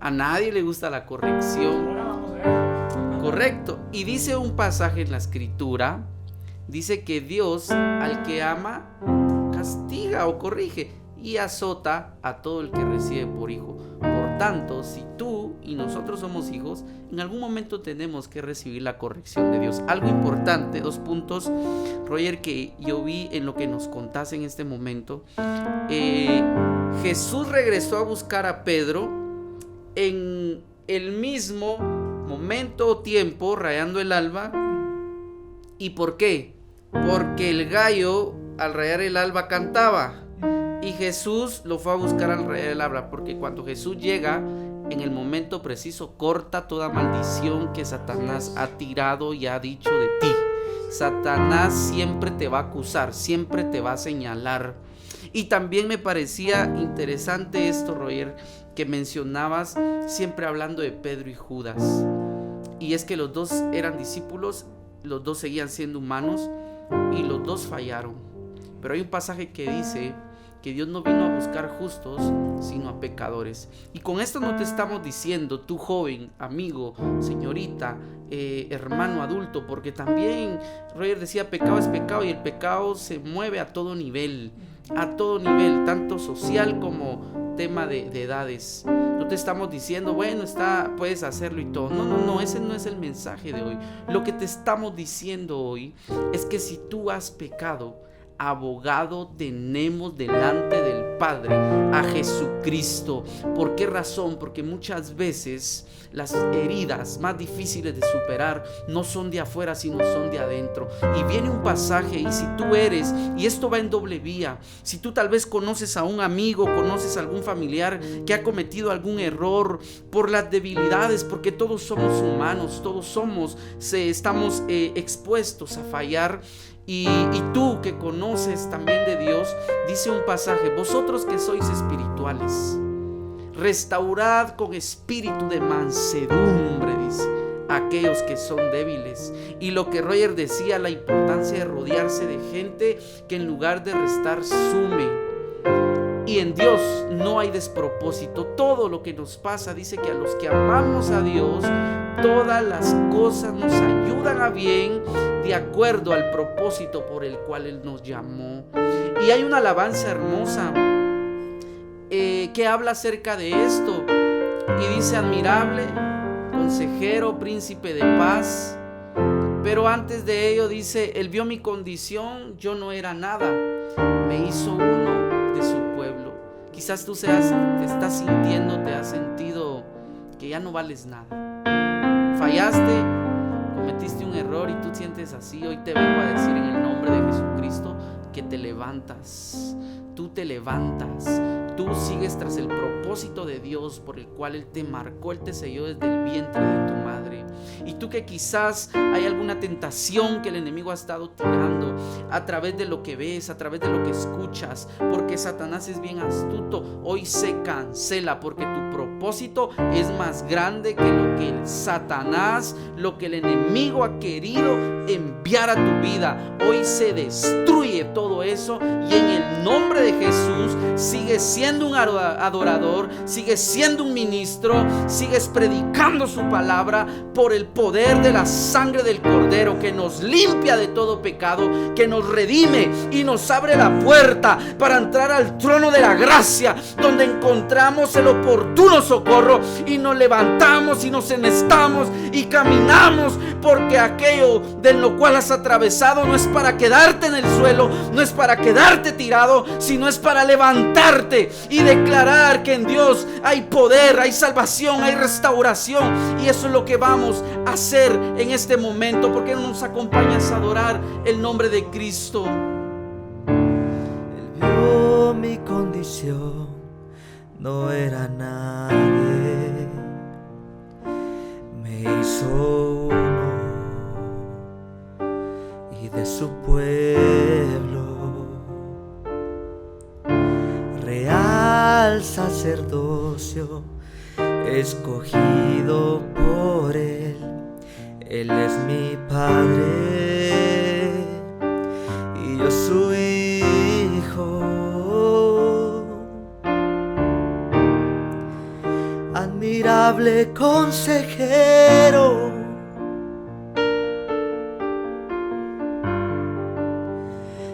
A nadie le gusta la corrección. Correcto. Y dice un pasaje en la escritura, dice que Dios al que ama castiga o corrige y azota a todo el que recibe por hijo. Por tanto, si tú y nosotros somos hijos, en algún momento tenemos que recibir la corrección de Dios. Algo importante, 2 puntos, Roger, que yo vi en lo que nos contaste en este momento. Jesús regresó a buscar a Pedro en el mismo momento o tiempo, rayando el alba. ¿Y por qué? Porque el gallo al rayar el alba cantaba. Y Jesús lo fue a buscar al rayar el alba, porque cuando Jesús llega, en el momento preciso, corta toda maldición que Satanás ha tirado y ha dicho de ti. Satanás siempre te va a acusar, siempre te va a señalar. Y también me parecía interesante esto, Roger, que mencionabas siempre hablando de Pedro y Judas. Y es que los dos eran discípulos, los dos seguían siendo humanos y los dos fallaron. Pero hay un pasaje que dice que Dios no vino a buscar justos, sino a pecadores. Y con esto no te estamos diciendo, tú joven, amigo, señorita, hermano adulto, porque también Roger decía, pecado es pecado, y el pecado se mueve a todo nivel, tanto social como tema de edades. No te estamos diciendo, bueno, puedes hacerlo y todo. No, ese no es el mensaje de hoy. Lo que te estamos diciendo hoy es que si tú has pecado, abogado tenemos delante del Padre, a Jesucristo. ¿Por qué razón? Porque muchas veces las heridas más difíciles de superar no son de afuera, sino son de adentro. Y viene un pasaje, y si tú eres, y esto va en doble vía, si tú tal vez conoces a un amigo, conoces a algún familiar que ha cometido algún error por las debilidades, porque todos somos humanos, todos estamos expuestos a fallar. Y tú que conoces también de Dios, dice un pasaje, vosotros que sois espirituales, restaurad con espíritu de mansedumbre, dice, aquellos que son débiles. Y lo que Roger decía, la importancia de rodearse de gente que en lugar de restar sume. Y en Dios no hay despropósito. Todo lo que nos pasa, dice que a los que amamos a Dios, todas las cosas nos ayudan a bien, de acuerdo al propósito por el cual Él nos llamó. Y hay una alabanza hermosa que habla acerca de esto, y dice: admirable, consejero, príncipe de paz. Pero antes de ello dice: Él vio mi condición, yo no era nada, me hizo uno de su pueblo. Quizás tú te estás sintiendo, te has sentido que ya no vales nada, fallaste, cometiste un error y tú sientes así. Hoy te vengo a decir en el nombre de Jesucristo que te levantas. Tú te levantas, tú sigues tras el propósito de Dios por el cual Él te marcó, Él te selló desde el vientre de tu madre. Y tú que quizás hay alguna tentación que el enemigo ha estado tirando a través de lo que ves, a través de lo que escuchas, porque Satanás es bien astuto, hoy se cancela, porque tu propósito es más grande que lo que el Satanás, lo que el enemigo ha querido enviar a tu vida. Hoy se destruye todo eso y en el nombre de Jesús sigue siendo siendo un adorador, sigues siendo un ministro, sigues predicando su palabra por el poder de la sangre del Cordero que nos limpia de todo pecado, que nos redime y nos abre la puerta para entrar al trono de la gracia, donde encontramos el oportuno socorro y nos levantamos y nos enestamos y caminamos, porque aquello de lo cual has atravesado no es para quedarte en el suelo, no es para quedarte tirado, sino es para levantarte y declarar que en Dios hay poder, hay salvación, hay restauración. Y eso es lo que vamos a hacer en este momento. ¿Por qué no nos acompañas a adorar el nombre de Cristo? Él vio mi condición, no era nadie, me hizo uno y de su pueblo, real sacerdocio, escogido por Él. Él es mi Padre y yo su Hijo. Admirable consejero,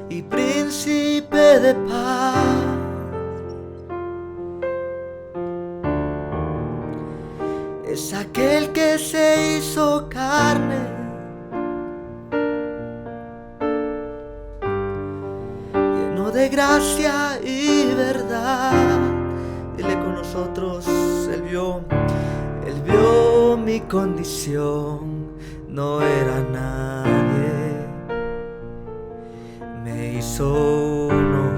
y príncipe de paz. Es aquel que se hizo carne, lleno de gracia y verdad. Dile con nosotros, Él vio mi condición, no era nadie, me hizo uno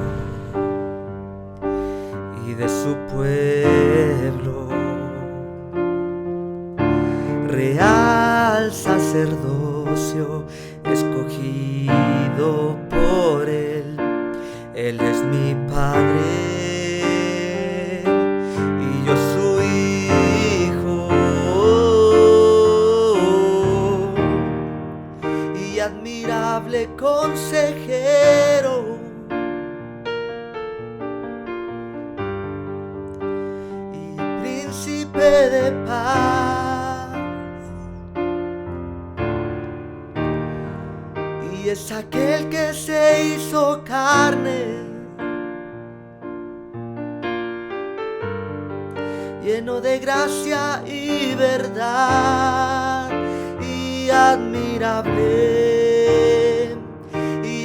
y de su pueblo, real sacerdocio, escogido por Él. Él es mi Padre y yo su Hijo, y admirable consejero, y príncipe de paz. Y es aquel que se hizo carne, lleno de gracia y verdad, y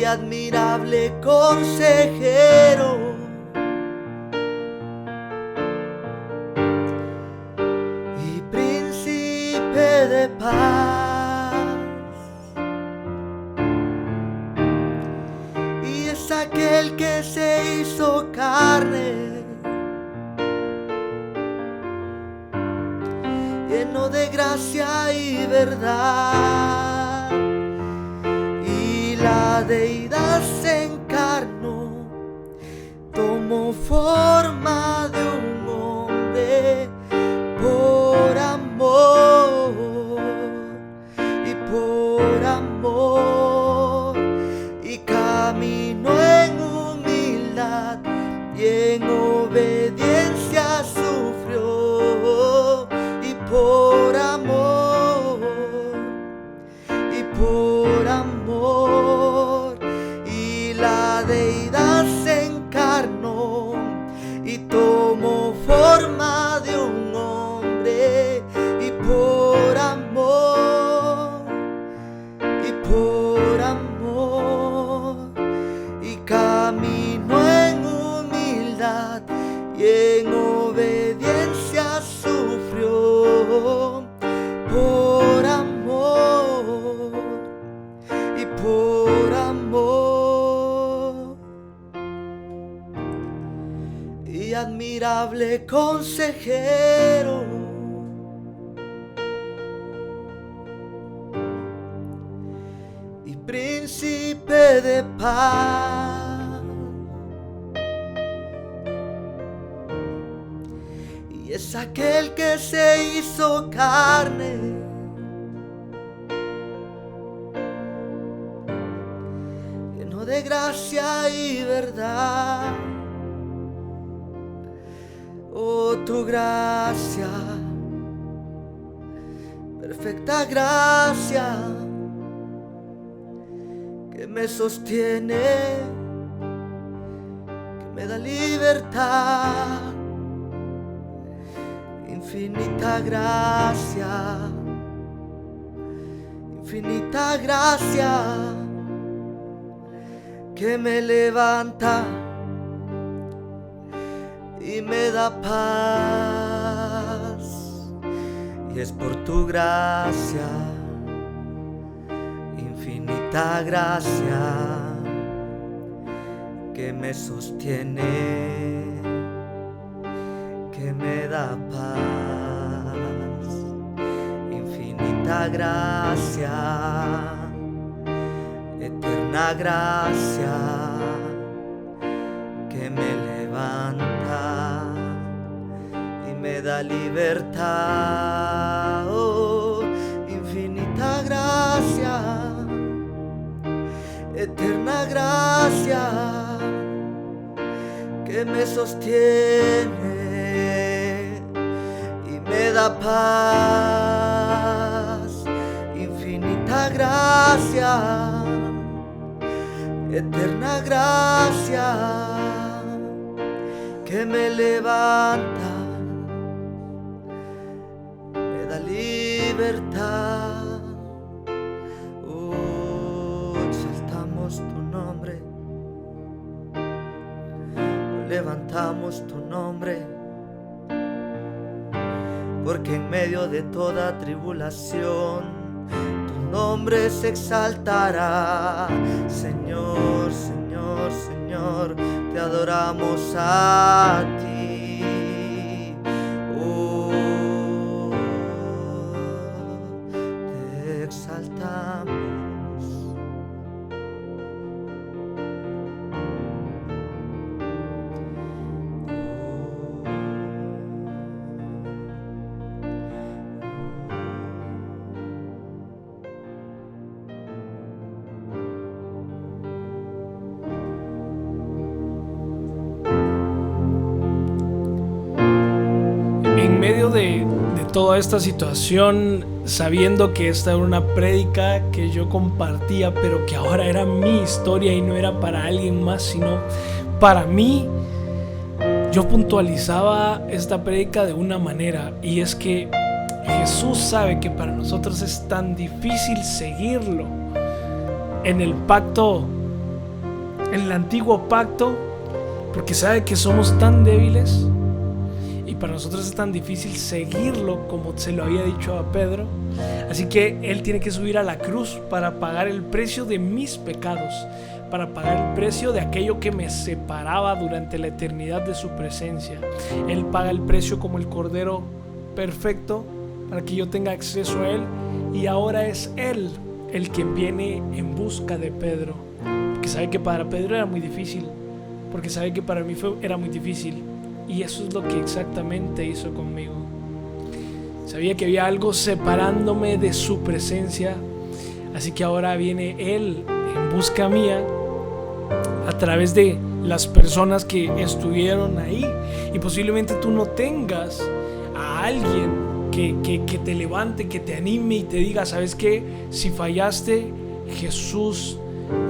admirable consejero, y príncipe de paz. Y es aquel que se hizo carne, lleno de gracia y verdad, y la deidad se encarnó, tomó forma de un hombre por amor, y por amor, y caminó en humildad y en obediencia sufrió, y por amor, y por amor, y la deidad se encarnó y tomó forma de un hombre, y por amor, y por amor, y caminó en humildad y en obediencia sufrió, por amor, y por amor. Y admirable consejero, y príncipe de paz. Y es aquel que se hizo carne, lleno de gracia y verdad, tu gracia, perfecta gracia, que me sostiene, que me da libertad. Infinita gracia, infinita gracia, que me levanta y me da paz. Y es por tu gracia, infinita gracia, que me sostiene, que me da paz. Infinita gracia, eterna gracia, que me levanta y me da libertad. Oh, infinita gracia, eterna gracia, que me sostiene y me da paz. Infinita gracia, eterna gracia, que me levanta, me da libertad. Exaltamos tu nombre, levantamos tu nombre, porque en medio de toda tribulación tu nombre se exaltará. Señor, Señor, Señor, te adoramos a ti. Oh, te exaltamos. En medio de toda esta situación, sabiendo que esta era una prédica que yo compartía, pero que ahora era mi historia y no era para alguien más, sino para mí, yo puntualizaba esta prédica de una manera, y es que Jesús sabe que para nosotros es tan difícil seguirlo en el pacto, en el antiguo pacto, porque sabe que somos tan débiles. Y para nosotros es tan difícil seguirlo, como se lo había dicho a Pedro. Así que Él tiene que subir a la cruz para pagar el precio de mis pecados, para pagar el precio de aquello que me separaba durante la eternidad de su presencia. Él paga el precio como el Cordero perfecto para que yo tenga acceso a Él. Y ahora es Él el que viene en busca de Pedro, porque sabe que para Pedro era muy difícil, porque sabe que para mí era muy difícil. Y eso es lo que exactamente hizo conmigo. Sabía que había algo separándome de su presencia, así que ahora viene Él en busca mía a través de las personas que estuvieron ahí. Y posiblemente tú no tengas a alguien que te levante, que te anime y te diga: ¿sabes qué? Si fallaste, Jesús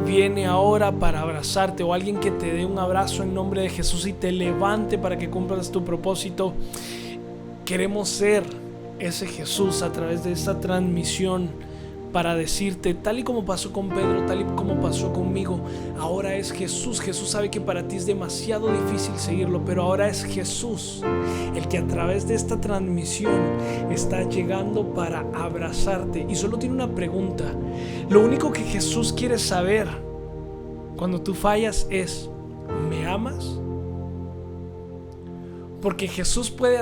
viene ahora para abrazarte, o alguien que te dé un abrazo en nombre de Jesús y te levante para que cumplas tu propósito. Queremos ser ese Jesús a través de esta transmisión para decirte, tal y como pasó con Pedro, tal y como pasó conmigo, ahora es Jesús. Jesús sabe que para ti es demasiado difícil seguirlo, pero ahora es Jesús el que a través de esta transmisión está llegando para abrazarte. Y solo tiene una pregunta. Lo único que Jesús quiere saber cuando tú fallas es: ¿me amas? Porque Jesús puede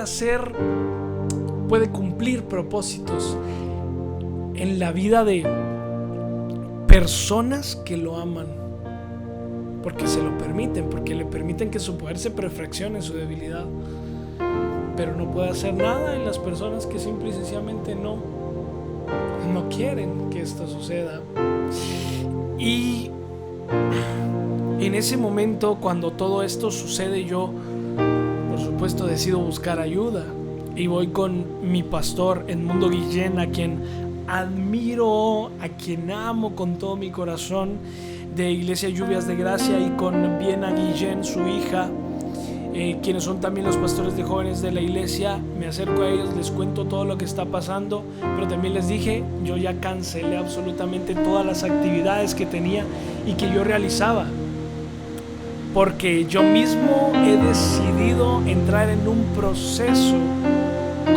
cumplir propósitos en la vida de personas que lo aman, porque se lo permiten, porque le permiten que su poder se perfeccione en su debilidad. Pero no puede hacer nada en las personas que simple y sencillamente no quieren que esto suceda. Y en ese momento, cuando todo esto sucede, yo, por supuesto, supuesto decido buscar ayuda y voy con mi pastor Edmundo Guillén, a quien admiro, a quien amo con todo mi corazón, de Iglesia Lluvias de Gracia, y con Viena Guillén, su hija, quienes son también los pastores de jóvenes de la iglesia. Me acerco a ellos, les cuento todo lo que está pasando, pero también les dije, yo ya cancelé absolutamente todas las actividades que tenía y que yo realizaba, porque yo mismo he decidido entrar en un proceso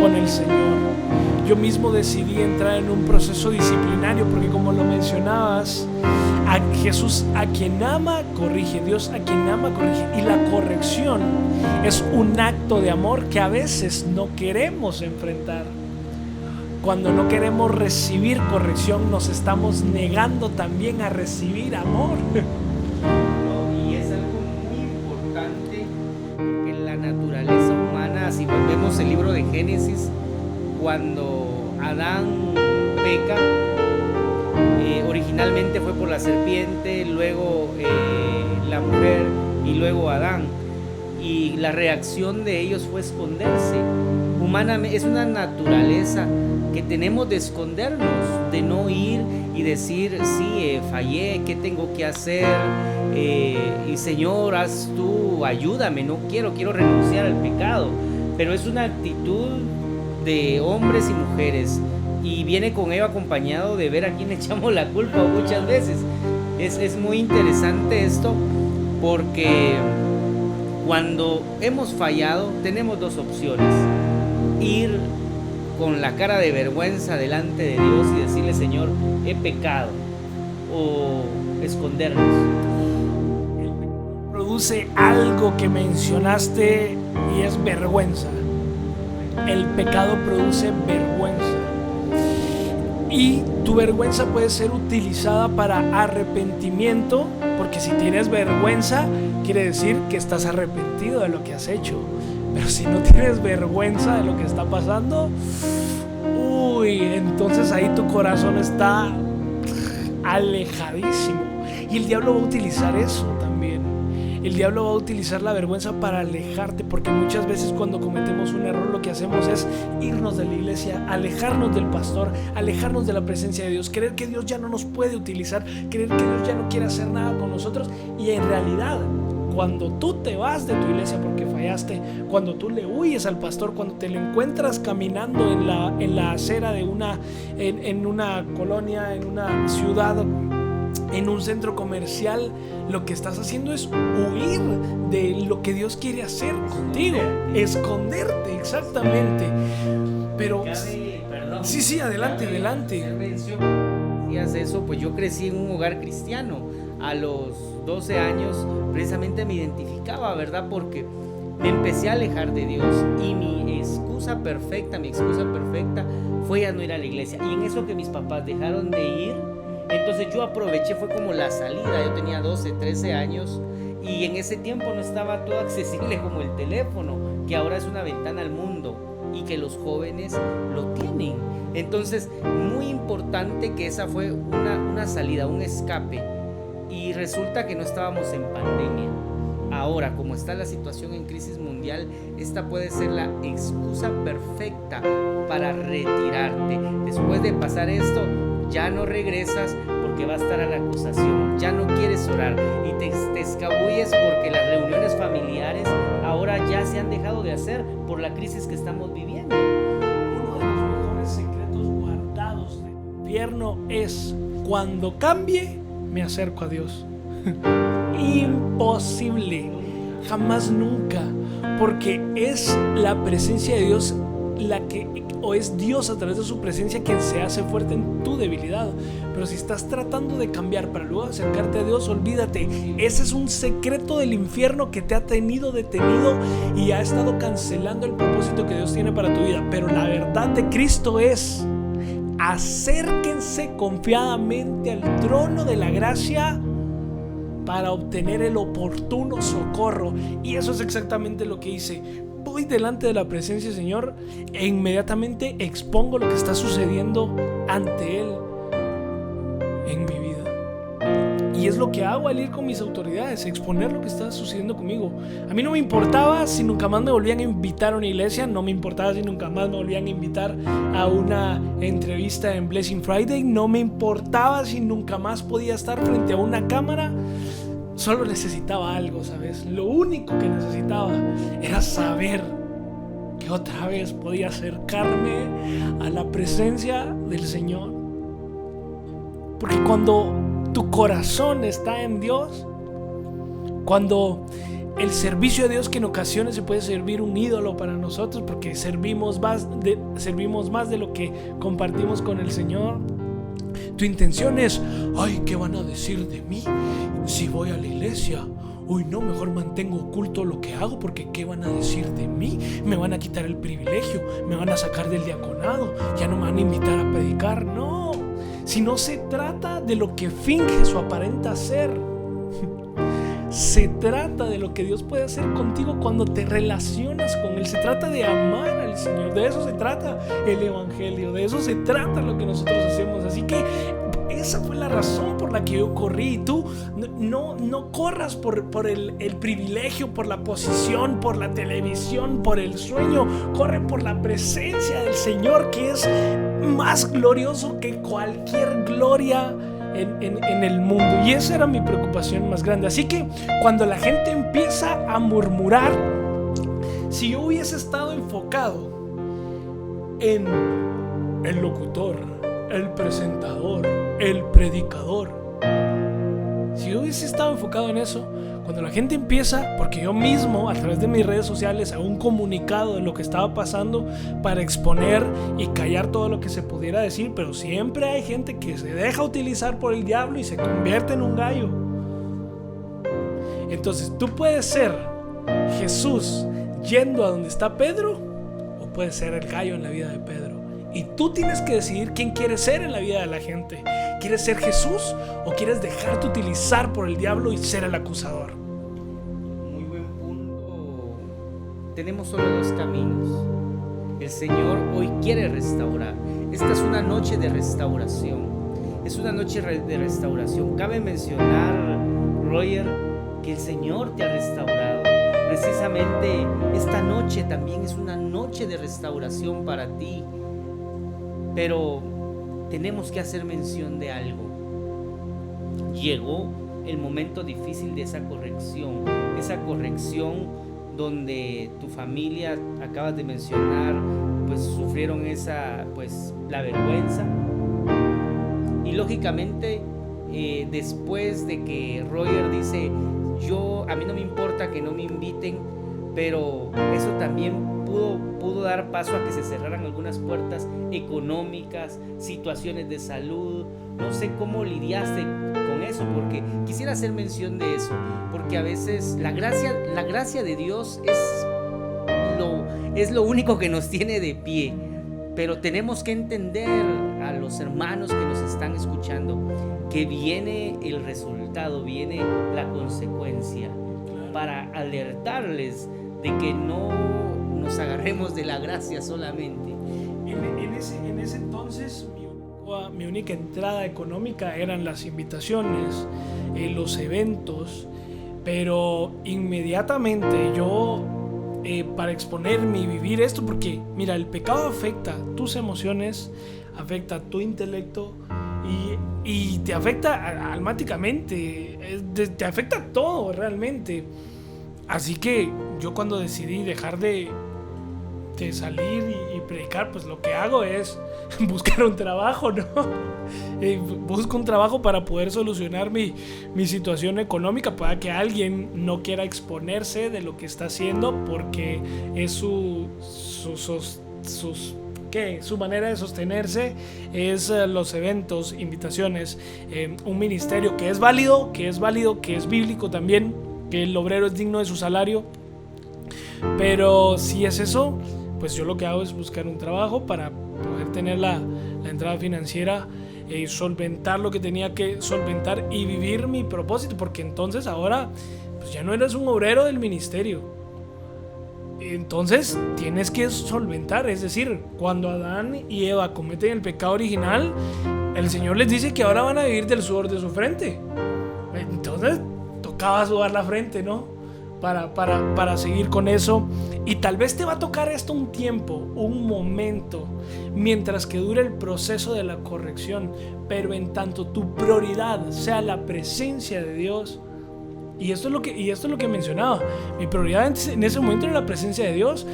con el Señor. Yo mismo decidí entrar en un proceso disciplinario, porque como lo mencionabas, a Jesús a quien ama corrige, Dios a quien ama corrige, y la corrección es un acto de amor que a veces no queremos enfrentar. Cuando no queremos recibir corrección, nos estamos negando también a recibir amor. Y es algo muy importante, porque en la naturaleza humana, si volvemos el libro de Génesis, cuando Adán peca, originalmente fue por la serpiente, luego la mujer y luego Adán, y la reacción de ellos fue esconderse. Humanamente es una naturaleza que tenemos de escondernos, de no ir y decir, sí, fallé, ¿qué tengo que hacer? Y Señor, haz tú, ayúdame, no quiero renunciar al pecado. Pero es una actitud de hombres y mujeres, y viene con ello acompañado de ver a quién echamos la culpa muchas veces. Es muy interesante esto, porque cuando hemos fallado tenemos dos opciones: ir con la cara de vergüenza delante de Dios y decirle, Señor, he pecado, o escondernos. Produce algo que mencionaste, y es vergüenza. El pecado produce vergüenza, y tu vergüenza puede ser utilizada para arrepentimiento, porque si tienes vergüenza quiere decir que estás arrepentido de lo que has hecho. Pero si no tienes vergüenza de lo que está pasando, entonces ahí tu corazón está alejadísimo, y el diablo va a utilizar eso también. El diablo va a utilizar la vergüenza para alejarte, porque muchas veces cuando cometemos un error lo que hacemos es irnos de la iglesia, alejarnos del pastor, alejarnos de la presencia de Dios, creer que Dios ya no nos puede utilizar, creer que Dios ya no quiere hacer nada con nosotros. Y en realidad, cuando tú te vas de tu iglesia porque fallaste, cuando tú le huyes al pastor, cuando te lo encuentras caminando en la acera de en una colonia, en una ciudad, en un centro comercial, lo que estás haciendo es huir de lo que Dios quiere hacer contigo, esconderte, exactamente. Pero sí, adelante. Si haces eso, pues yo crecí en un hogar cristiano. A los 12 años precisamente me identificaba, ¿verdad? Porque me empecé a alejar de Dios, y mi excusa perfecta fue ya no ir a la iglesia. Y en eso que mis papás dejaron de ir, entonces yo aproveché, fue como la salida. Yo tenía 12, 13 años, y en ese tiempo no estaba todo accesible como el teléfono, que ahora es una ventana al mundo y que los jóvenes lo tienen. Entonces, muy importante que esa fue una salida, un escape. Y resulta que no estábamos en pandemia. Ahora, como está la situación en crisis mundial, esta puede ser la excusa perfecta para retirarte. Después de pasar esto, ya no regresas porque va a estar a la acusación, ya no quieres orar y te escabulles porque las reuniones familiares ahora ya se han dejado de hacer por la crisis que estamos viviendo. Uno de los mejores secretos guardados del infierno es: cuando cambie, me acerco a Dios. Imposible, jamás, nunca, porque es la presencia de Dios o es Dios a través de su presencia quien se hace fuerte en tu debilidad. Pero si estás tratando de cambiar para luego acercarte a Dios, olvídate. Ese es un secreto del infierno que te ha tenido detenido y ha estado cancelando el propósito que Dios tiene para tu vida. Pero la verdad de Cristo es: acérquense confiadamente al trono de la gracia para obtener el oportuno socorro. Y eso es exactamente lo que hice. Voy delante de la presencia del Señor e inmediatamente expongo lo que está sucediendo ante Él en mi vida. Y es lo que hago al ir con mis autoridades, exponer lo que está sucediendo conmigo. A mí no me importaba si nunca más me volvían a invitar a una iglesia, no me importaba si nunca más me volvían a invitar a una entrevista en Blessing Friday, no me importaba si nunca más podía estar frente a una cámara. Solo necesitaba algo, ¿sabes? Lo único que necesitaba era saber que otra vez podía acercarme a la presencia del Señor. Porque cuando tu corazón está en Dios, cuando el servicio a Dios, que en ocasiones se puede servir un ídolo para nosotros porque servimos más de lo que compartimos con el Señor, tu intención es: ay, ¿qué van a decir de mí si voy a la iglesia? Uy, no, mejor mantengo oculto lo que hago, porque ¿qué van a decir de mí? Me van a quitar el privilegio, me van a sacar del diaconado, ya no me van a invitar a predicar. No, si no se trata de lo que finges o aparenta ser, se trata de lo que Dios puede hacer contigo cuando te relacionas con Él. Se trata de amar al Señor. De eso se trata el evangelio. De eso se trata lo que nosotros hacemos. Así que esa fue la razón por la que yo corrí. Y tú no corras por el privilegio, por la posición, por la televisión, por el sueño. Corre por la presencia del Señor, que es más glorioso que cualquier gloria en el mundo. Y esa era mi preocupación más grande. Así que cuando la gente empieza a murmurar, si yo hubiese estado enfocado en el locutor, el presentador, el predicador, si yo hubiese estado enfocado en eso, cuando la gente empieza, porque yo mismo a través de mis redes sociales hago un comunicado de lo que estaba pasando para exponer y callar todo lo que se pudiera decir, pero siempre hay gente que se deja utilizar por el diablo y se convierte en un gallo. Entonces tú puedes ser Jesús yendo a donde está Pedro, o puedes ser el gallo en la vida de Pedro. Y tú tienes que decidir quién quieres ser en la vida de la gente. ¿Quieres ser Jesús o quieres dejarte utilizar por el diablo y ser el acusador? Muy buen punto. Tenemos solo dos caminos. El Señor hoy quiere restaurar. Esta es una noche de restauración. Es una noche de restauración. Cabe mencionar, Roger, que el Señor te ha restaurado. Precisamente esta noche también es una noche de restauración para ti. Pero tenemos que hacer mención de algo. Llegó el momento difícil de esa corrección donde tu familia, acabas de mencionar, pues sufrieron la vergüenza. Y lógicamente, después de que Roger dice: a mí no me importa que no me inviten, pero eso también pudo dar paso a que se cerraran algunas puertas económicas, situaciones de salud. No sé cómo lidiaste con eso, porque quisiera hacer mención de eso, porque a veces la gracia de Dios es lo único que nos tiene de pie, pero tenemos que entender a los hermanos que nos están escuchando que viene el resultado, viene la consecuencia, para alertarles de que no nos agarremos de la gracia solamente. En ese entonces mi única entrada económica eran las invitaciones, los eventos, pero inmediatamente yo, para exponerme y vivir esto, porque mira, el pecado afecta tus emociones, afecta tu intelecto y te afecta almáticamente, te afecta todo realmente. Así que yo, cuando decidí dejar de salir y predicar, pues lo que hago es buscar un trabajo, ¿no? Busco un trabajo para poder solucionar mi situación económica, para que alguien no quiera exponerse de lo que está haciendo, porque es su manera de sostenerse es los eventos, invitaciones, un ministerio que es válido, que es bíblico también, que el obrero es digno de su salario. Pero si es eso, pues yo lo que hago es buscar un trabajo para poder tener la entrada financiera, solventar lo que tenía que solventar y vivir mi propósito, porque entonces ahora pues ya no eres un obrero del ministerio. Entonces tienes que solventar, es decir, cuando Adán y Eva cometen el pecado original, el Señor les dice que ahora van a vivir del sudor de su frente. Entonces tocaba sudar la frente, ¿no? Para seguir con eso. Y tal vez te va a tocar esto un tiempo, un momento, mientras que dure el proceso de la corrección. Pero en tanto tu prioridad sea la presencia de Dios, y esto es lo que mencionaba, mi prioridad en ese momento era la presencia de Dios,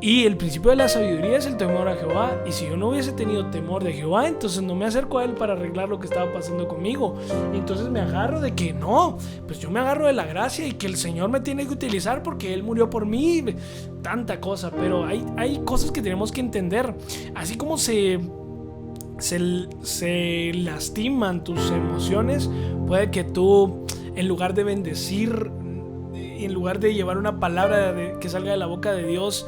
y el principio de la sabiduría es el temor a Jehová. Y si yo no hubiese tenido temor de Jehová, entonces no me acerco a Él para arreglar lo que estaba pasando conmigo. Y entonces me agarro de que no, pues yo me agarro de la gracia y que el Señor me tiene que utilizar porque Él murió por mí, tanta cosa. Pero hay cosas que tenemos que entender. Así como se lastiman tus emociones, puede que tú, en lugar de bendecir, en lugar de llevar una palabra que salga de la boca de Dios,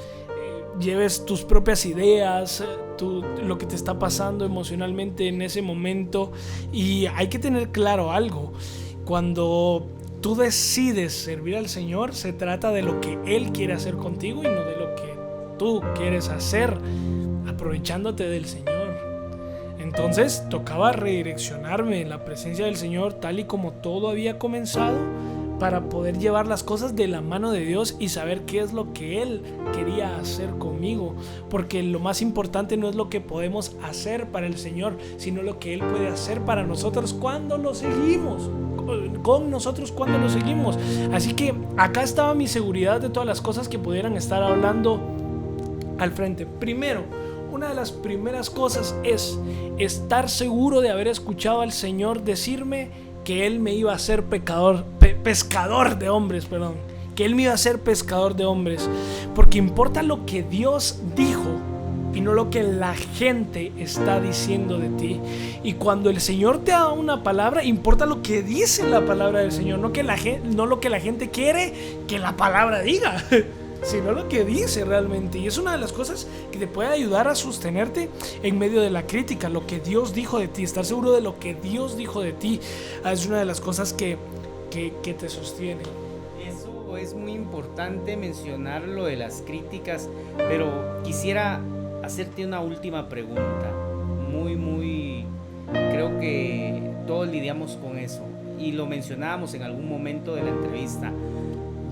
lleves tus propias ideas, lo que te está pasando emocionalmente en ese momento. Y hay que tener claro algo: cuando tú decides servir al Señor, se trata de lo que Él quiere hacer contigo y no de lo que tú quieres hacer aprovechándote del Señor. Entonces tocaba redireccionarme en la presencia del Señor, tal y como todo había comenzado, para poder llevar las cosas de la mano de Dios y saber qué es lo que Él quería hacer conmigo. Porque lo más importante no es lo que podemos hacer para el Señor, sino lo que Él puede hacer para nosotros cuando lo seguimos, con nosotros cuando lo seguimos. Así que acá estaba mi seguridad de todas las cosas que pudieran estar hablando al frente. Primero, una de las primeras cosas es estar seguro de haber escuchado al Señor decirme que Él me iba a hacer pescador de hombres, que Él me iba a hacer pescador de hombres. Porque importa lo que Dios dijo y no lo que la gente está diciendo de ti. Y cuando el Señor te da una palabra, importa lo que dice la palabra del Señor, no lo que la gente quiere que la palabra diga, sino lo que dice realmente. Y es una de las cosas que te puede ayudar a sostenerte en medio de la crítica. Lo que Dios dijo de ti, estar seguro de lo que Dios dijo de ti, es una de las cosas que te sostiene. Eso es muy importante mencionar, lo de las críticas, pero quisiera hacerte una última pregunta. Creo que todos lidiamos con eso y lo mencionábamos en algún momento de la entrevista.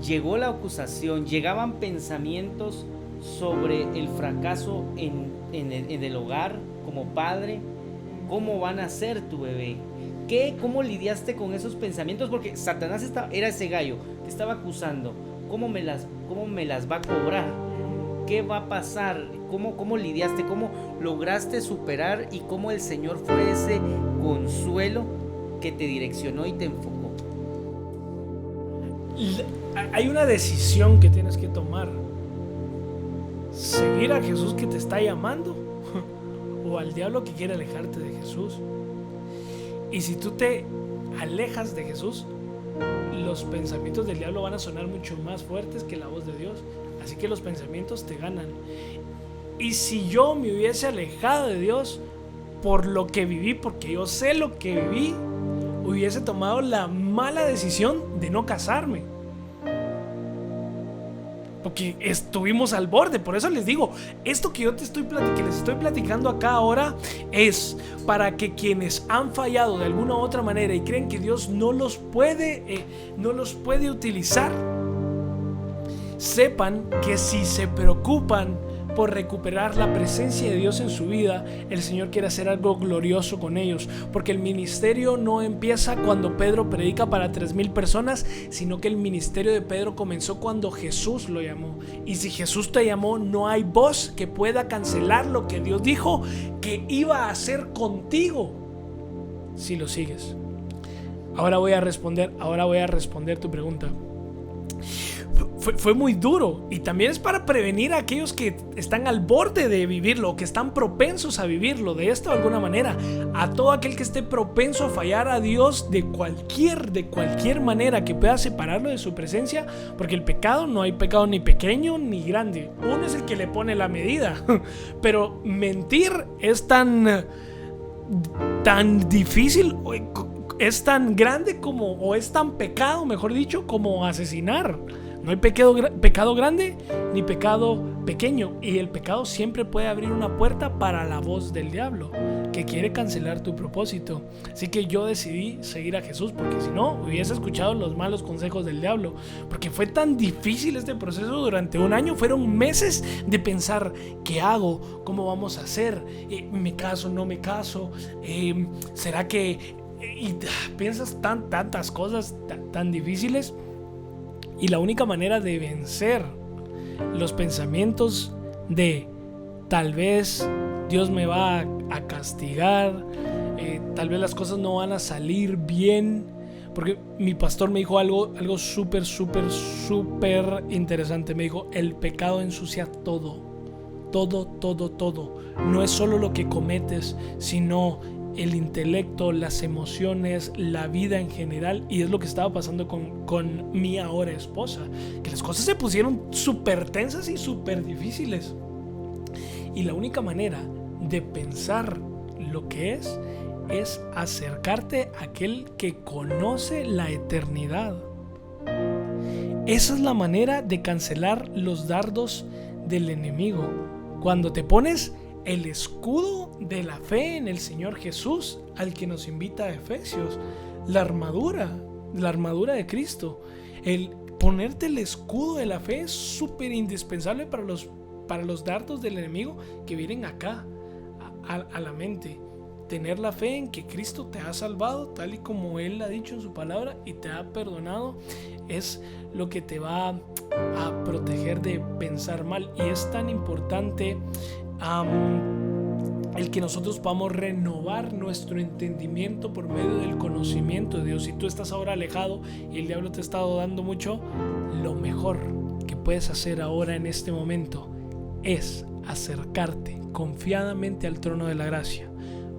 Llegó la acusación, llegaban pensamientos sobre el fracaso en el hogar como padre. ¿Cómo van a ser tu bebé? ¿Cómo lidiaste con esos pensamientos? Porque Satanás era ese gallo que estaba acusando. ¿Cómo me las va a cobrar? ¿Qué va a pasar? ¿Cómo lidiaste? ¿Cómo lograste superar? Y cómo el Señor fue ese consuelo que te direccionó y te enfocó. Hay una decisión que tienes que tomar: seguir a Jesús que te está llamando o al diablo que quiere alejarte de Jesús. Y si tú te alejas de Jesús, los pensamientos del diablo van a sonar mucho más fuertes que la voz de Dios. Así que los pensamientos te ganan. Y si yo me hubiese alejado de Dios por lo que viví, porque yo sé lo que viví, hubiese tomado la mala decisión de no casarme, porque estuvimos al borde. Por eso les digo, esto que les estoy platicando acá ahora es para que quienes han fallado de alguna u otra manera y creen que Dios no los puede utilizar, sepan que si se preocupan por recuperar la presencia de Dios en su vida, el Señor quiere hacer algo glorioso con ellos. Porque el ministerio no empieza cuando Pedro predica para 3,000 personas, sino que el ministerio de Pedro comenzó cuando Jesús lo llamó. Y si Jesús te llamó, no hay voz que pueda cancelar lo que Dios dijo que iba a hacer contigo si lo sigues. Ahora voy a responder tu pregunta. Fue muy duro, y también es para prevenir a aquellos que están al borde de vivirlo, que están propensos a vivirlo de esta o alguna manera. A todo aquel que esté propenso a fallar a Dios de cualquier manera que pueda separarlo de su presencia, porque el pecado, no hay pecado ni pequeño ni grande, uno es el que le pone la medida. Pero mentir es tan difícil, es tan grande como, o es tan pecado, mejor dicho, como asesinar. No hay pecado grande ni pecado pequeño, y el pecado siempre puede abrir una puerta para la voz del diablo que quiere cancelar tu propósito. Así que yo decidí seguir a Jesús, porque si no hubiese escuchado los malos consejos del diablo, porque fue tan difícil este proceso durante un año. Fueron meses de pensar: ¿qué hago? ¿Cómo vamos a hacer? ¿Me caso? ¿No me caso? ¿Será que...? Y piensas tantas cosas tan difíciles, y la única manera de vencer los pensamientos de tal vez Dios me va a castigar, tal vez las cosas no van a salir bien, porque mi pastor me dijo algo súper interesante. Me dijo: el pecado ensucia todo. No es solo lo que cometes, sino el intelecto, las emociones, la vida en general. Y es lo que estaba pasando con mi ahora esposa, que las cosas se pusieron súper tensas y súper difíciles. Y la única manera de pensar lo que es acercarte a aquel que conoce la eternidad. Esa es la manera de cancelar los dardos del enemigo. Cuando te pones el escudo de la fe en el Señor Jesús, al que nos invita a Efesios, la armadura de Cristo. El ponerte el escudo de la fe es súper indispensable para los dardos del enemigo que vienen acá a la mente. Tener la fe en que Cristo te ha salvado tal y como Él ha dicho en su palabra y te ha perdonado es lo que te va a proteger de pensar mal. Y es tan importante el que nosotros podamos renovar nuestro entendimiento por medio del conocimiento de Dios. Si tú estás ahora alejado y el diablo te ha estado dando mucho, lo mejor que puedes hacer ahora en este momento es acercarte confiadamente al trono de la gracia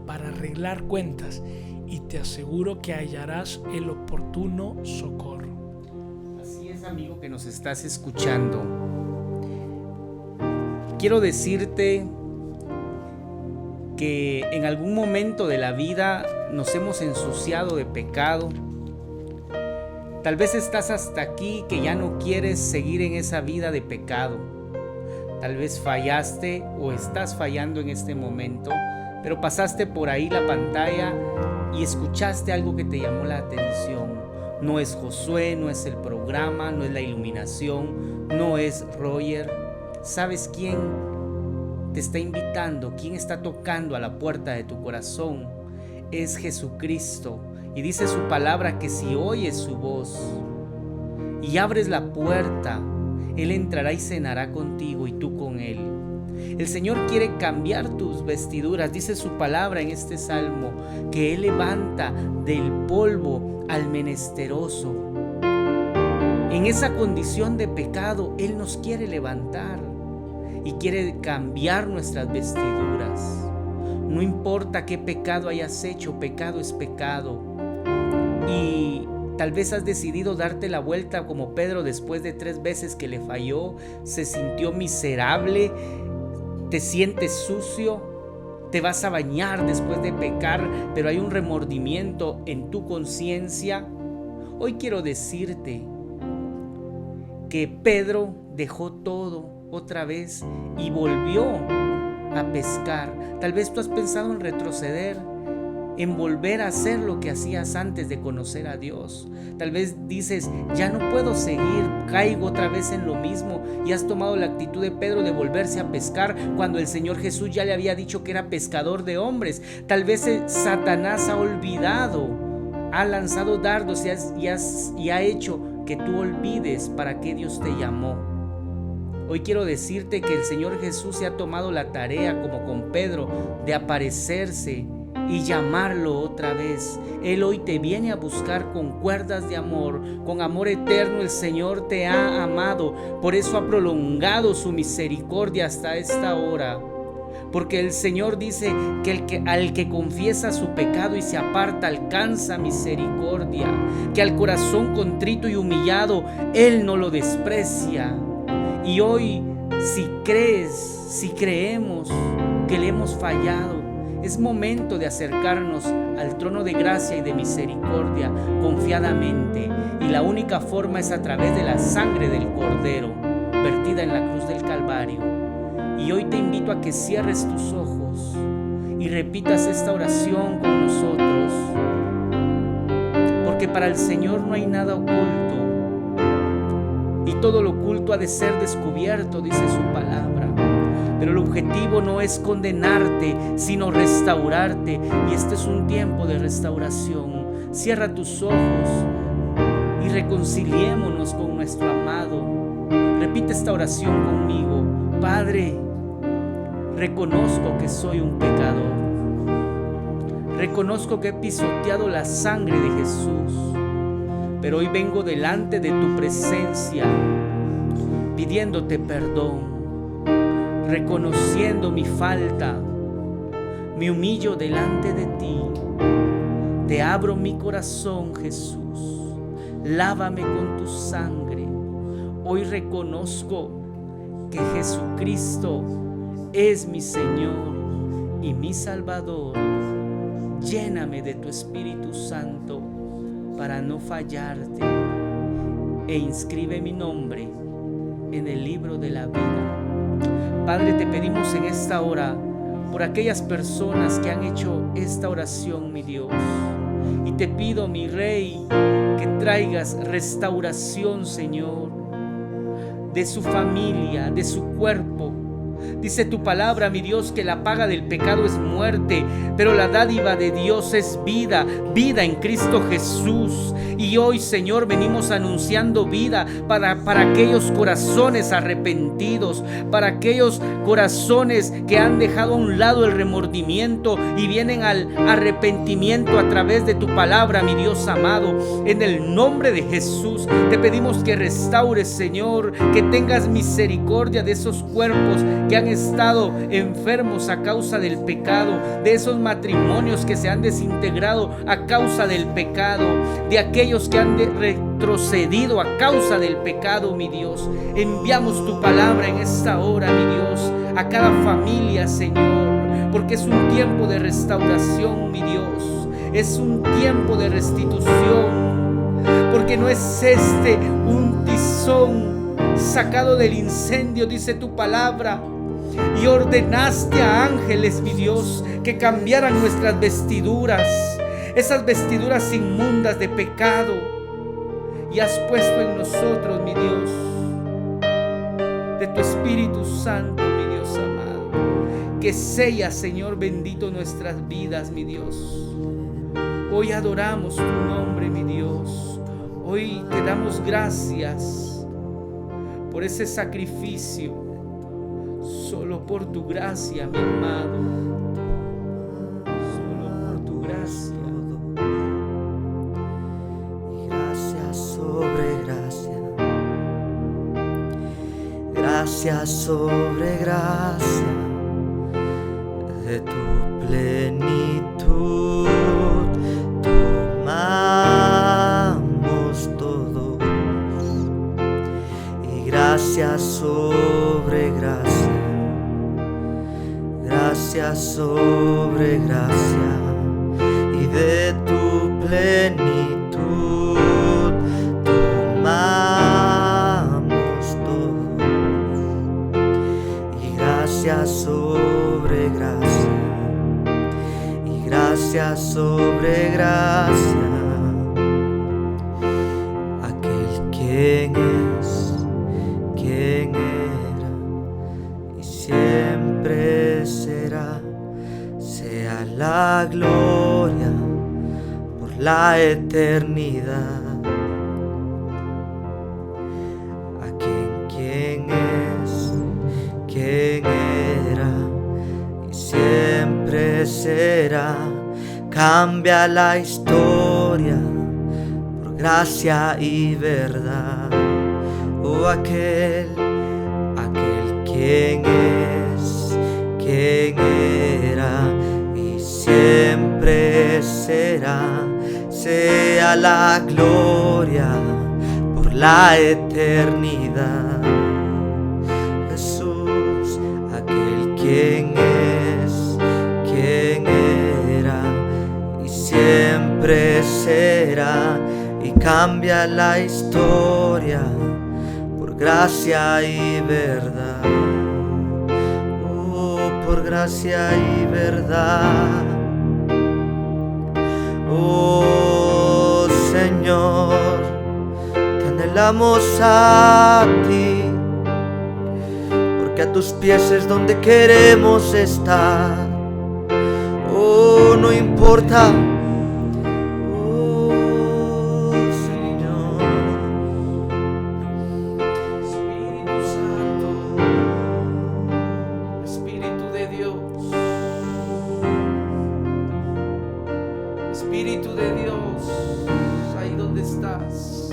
para arreglar cuentas, y te aseguro que hallarás el oportuno socorro. Así es, amigo que nos estás escuchando. Quiero decirte que en algún momento de la vida nos hemos ensuciado de pecado. Tal vez estás hasta aquí que ya no quieres seguir en esa vida de pecado. Tal vez fallaste o estás fallando en este momento, pero pasaste por ahí la pantalla y escuchaste algo que te llamó la atención. No es Josué, no es el programa, no es la iluminación, no es Roger. ¿Sabes quién te está invitando? ¿Quién está tocando a la puerta de tu corazón? Es Jesucristo. Y dice su palabra que si oyes su voz y abres la puerta, Él entrará y cenará contigo y tú con Él. El Señor quiere cambiar tus vestiduras. Dice su palabra en este salmo que Él levanta del polvo al menesteroso. En esa condición de pecado, Él nos quiere levantar y quiere cambiar nuestras vestiduras. No importa qué pecado hayas hecho, pecado es pecado. Y tal vez has decidido darte la vuelta como Pedro después de 3 veces que le falló, se sintió miserable, te sientes sucio, te vas a bañar después de pecar, pero hay un remordimiento en tu conciencia. Hoy quiero decirte que Pedro dejó todo otra vez y volvió a pescar. Tal vez tú has pensado en retroceder, en volver a hacer lo que hacías antes de conocer a Dios. Tal vez dices: ya no puedo seguir, caigo otra vez en lo mismo, y has tomado la actitud de Pedro de volverse a pescar cuando el Señor Jesús ya le había dicho que era pescador de hombres. Tal vez Satanás ha olvidado, ha lanzado dardos y ha hecho que tú olvides para qué Dios te llamó. Hoy quiero decirte que el Señor Jesús se ha tomado la tarea, como con Pedro, de aparecerse y llamarlo otra vez. Él hoy te viene a buscar con cuerdas de amor, con amor eterno. El Señor te ha amado, por eso ha prolongado su misericordia hasta esta hora. Porque el Señor dice que al que confiesa su pecado y se aparta alcanza misericordia, que al corazón contrito y humillado Él no lo desprecia. Y hoy, si creemos que le hemos fallado, es momento de acercarnos al trono de gracia y de misericordia confiadamente, y la única forma es a través de la sangre del Cordero. convertida en la cruz del Calvario. Y hoy te invito a que cierres tus ojos y repitas esta oración con nosotros, porque para el Señor no hay nada oculto, y todo lo oculto ha de ser descubierto, dice su palabra. Pero el objetivo no es condenarte, sino restaurarte, y este es un tiempo de restauración. Cierra tus ojos y reconciliémonos con nuestro amado. Repite esta oración conmigo. Padre, reconozco que soy un pecador. Reconozco que he pisoteado la sangre de Jesús, pero hoy vengo delante de tu presencia pidiéndote perdón, reconociendo mi falta. Me humillo delante de ti. Te abro mi corazón, Jesús. Lávame con tu sangre. Hoy reconozco que Jesucristo es mi Señor y mi Salvador. Lléname de tu Espíritu Santo para no fallarte, e inscribe mi nombre en el libro de la vida. Padre, te pedimos en esta hora por aquellas personas que han hecho esta oración, mi Dios, y te pido, mi Rey, que traigas restauración, Señor, de su familia, de su cuerpo. Dice tu palabra, mi Dios, que la paga del pecado es muerte, pero la dádiva de Dios es vida, vida en Cristo Jesús. Y hoy, Señor, venimos anunciando vida para aquellos corazones arrepentidos, para aquellos corazones que han dejado a un lado el remordimiento y vienen al arrepentimiento a través de tu palabra, mi Dios amado. En el nombre de Jesús te pedimos que restaures, Señor, que tengas misericordia de esos cuerpos que han estado enfermos a causa del pecado, de esos matrimonios que se han desintegrado a causa del pecado, de aquellos que han retrocedido a causa del pecado, mi Dios. Enviamos tu palabra en esta hora, mi Dios, a cada familia, Señor, porque es un tiempo de restauración, mi Dios. Es un tiempo de restitución, porque no es este un tizón sacado del incendio, dice tu palabra. Y ordenaste a ángeles, mi Dios, que cambiaran nuestras vestiduras, esas vestiduras inmundas de pecado, y has puesto en nosotros, mi Dios, de tu Espíritu Santo, mi Dios amado, que sella, Señor bendito, nuestras vidas, mi Dios. Hoy adoramos tu nombre, mi Dios. Hoy te damos gracias por ese sacrificio. Solo por tu gracia, mi amado. Solo por tu gracia. Y gracia sobre gracia. Gracia sobre gracia. De tu plenitud tomamos todos. Y gracia sobre gracia. Gracia sobre gracia, y de tu plenitud tomamos todos. Y gracia sobre gracia, y gracia sobre gracia. Aquel quien es, quien era y siempre será, sea la gloria por la eternidad. A quien es, quien era y siempre será, cambia la historia por gracia y verdad. Oh, aquel quien es, quien era y siempre será, sea la gloria por la eternidad. Jesús, aquel quien es, quien era y siempre será, y cambia la historia por gracia y verdad. Oh, por gracia y verdad. Oh Señor, te anhelamos a ti, porque a tus pies es donde queremos estar. Oh, no importa. Oh Señor, Espíritu Santo, Espíritu de Dios, Espíritu de Dios, ahí donde estás.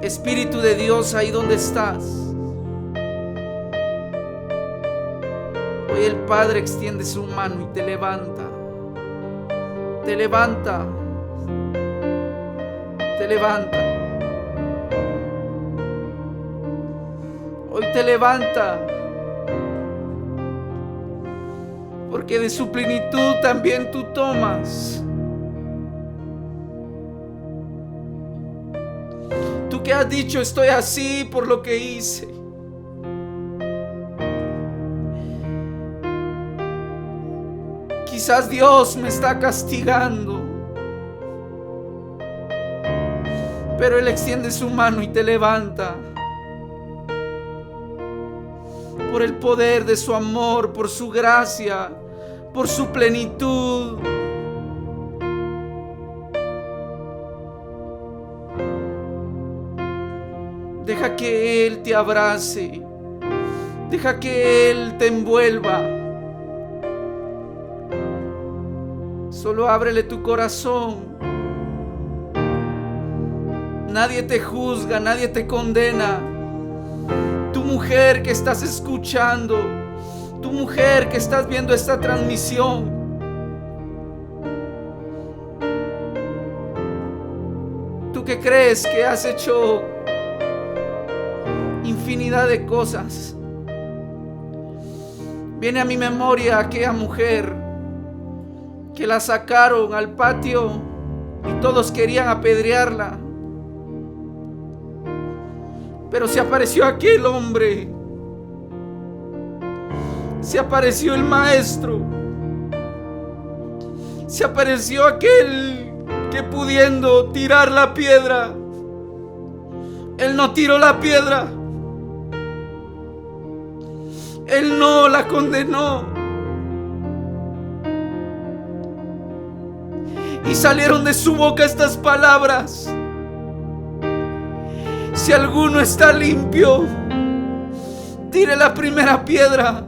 Espíritu de Dios, ahí donde estás. Hoy el Padre extiende su mano y te levanta. Te levanta. Te levanta. Hoy te levanta. Porque de su plenitud también tú tomas. Tú que has dicho, estoy así por lo que hice. Quizás Dios me está castigando, pero Él extiende su mano y te levanta. Por el poder de su amor, por su gracia, por su plenitud. Deja que Él te abrace. Deja que Él te envuelva. Solo ábrele tu corazón. Nadie te juzga, nadie te condena. Tu mujer que estás escuchando, tu mujer que estás viendo esta transmisión, tú que crees que has hecho infinidad de cosas. Viene a mi memoria aquella mujer que la sacaron al patio y todos querían apedrearla, pero se apareció aquel hombre, se apareció el maestro, se apareció aquel que pudiendo tirar la piedra, él no tiró la piedra, él no la condenó. Y salieron de su boca estas palabras: si alguno está limpio, tire la primera piedra.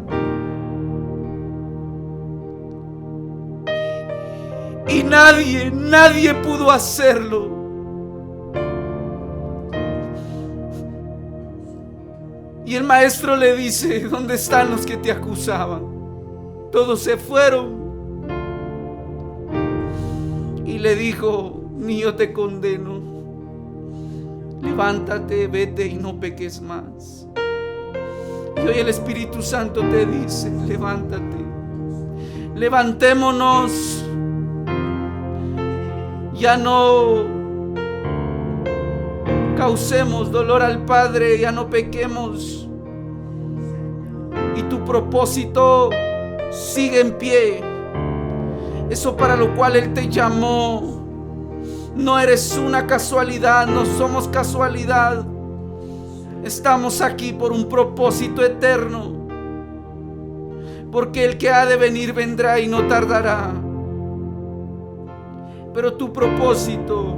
Y nadie pudo hacerlo. Y el maestro le dice: ¿dónde están los que te acusaban? Todos se fueron. Y le dijo: ni yo te condeno. Levántate, vete y no peques más. Y hoy el Espíritu Santo te dice: levántate. Levantémonos. Ya no causemos dolor al Padre, ya no pequemos. Y tu propósito sigue en pie. Eso para lo cual Él te llamó. No eres una casualidad, no somos casualidad. Estamos aquí por un propósito eterno. Porque el que ha de venir vendrá y no tardará. Pero tu propósito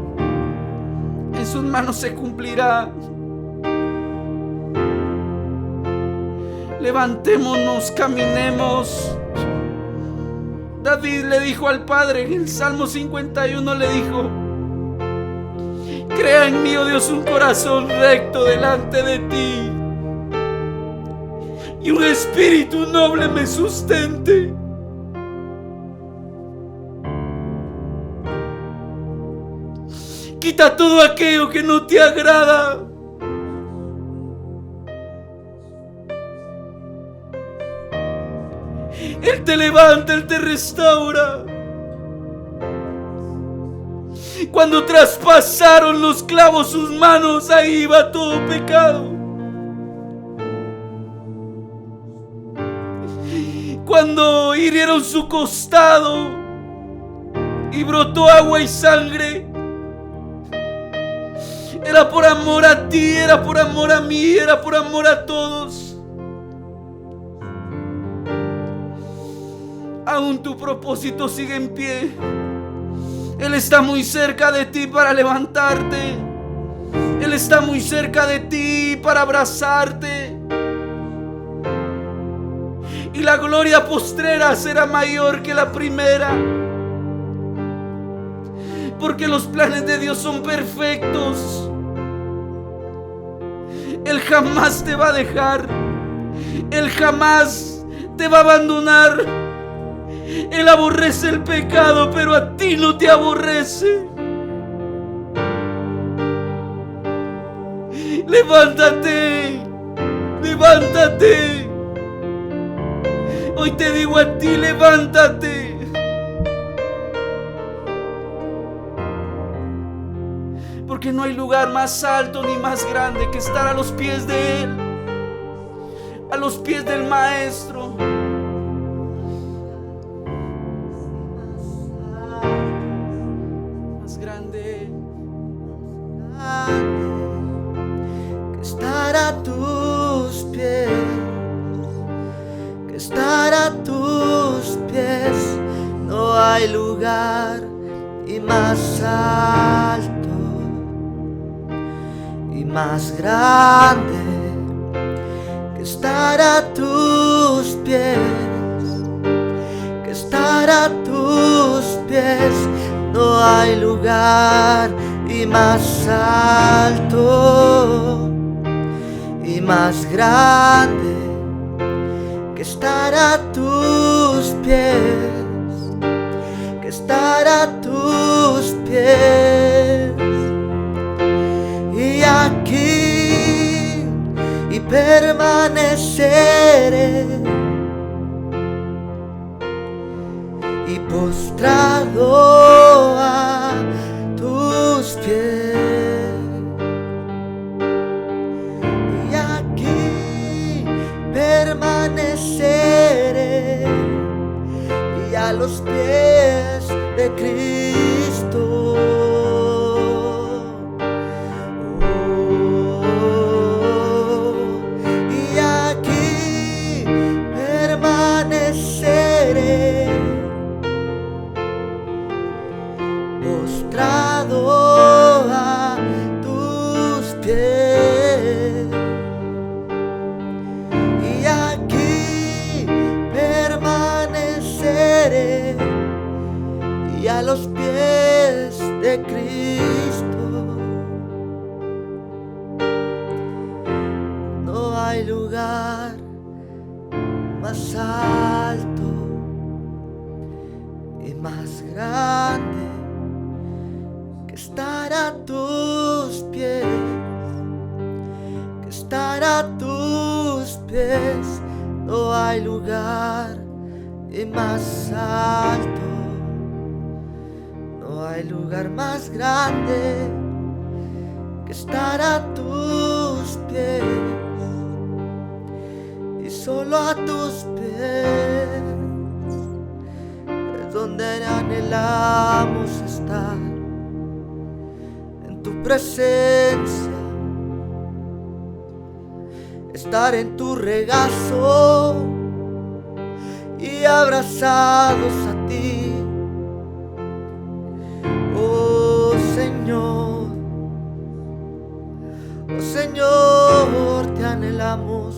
en sus manos se cumplirá. Levantémonos, caminemos. David le dijo al Padre en el Salmo 51, le dijo: crea en mí, oh Dios, un corazón recto delante de ti, y un espíritu noble me sustente. Quita todo aquello que no te agrada. Él te levanta, Él te restaura. Cuando traspasaron los clavos sus manos, ahí iba todo pecado. cuando hirieron su costado y brotó agua y sangre, era por amor a ti, era por amor a mí, era por amor a todos. Aún tu propósito sigue en pie. Él está muy cerca de ti para levantarte. Él está muy cerca de ti para abrazarte. Y la gloria postrera será mayor que la primera. Porque los planes de Dios son perfectos. Él jamás te va a dejar. Él jamás te va a abandonar. Él aborrece el pecado, pero a ti no te aborrece. Levántate, levántate. Hoy te digo a ti, levántate. Porque no hay lugar más alto ni más grande que estar a los pies de Él, a los pies del Maestro. Más grande que estar a tus pies, que estar a tus pies. No hay lugar y más alto y más grande que estar a tus pies, que estar a tus pies. No hay lugar y más alto y más grande que estar a tus pies, que estar a tus pies. Y aquí y permaneceré y postrado a tus pies. Y aquí permaneceré y a los pies de Cristo. Y aquí permaneceré postrado a tus pies. Y aquí permaneceré y a los pies de Cristo. No hay lugar más alto y más grande que estar a tus pies, que estar a tus pies. No hay lugar y más alto, no hay lugar más grande que estar a tus pies. Y solo a tus pies es donde anhelamos estar, en tu presencia, estar en tu regazo y abrazados a ti. Oh Señor, oh Señor, te anhelamos.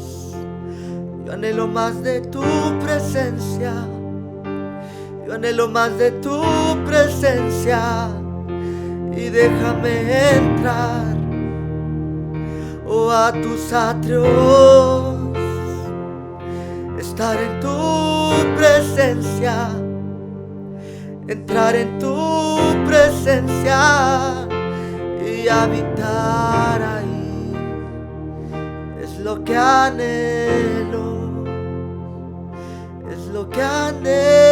Yo anhelo más de tu presencia, yo anhelo más de tu presencia. Y déjame entrar, oh, a tus atrios, estar en tu presencia, entrar en tu presencia y habitar ahí. Es lo que anhelo, es lo que anhelo.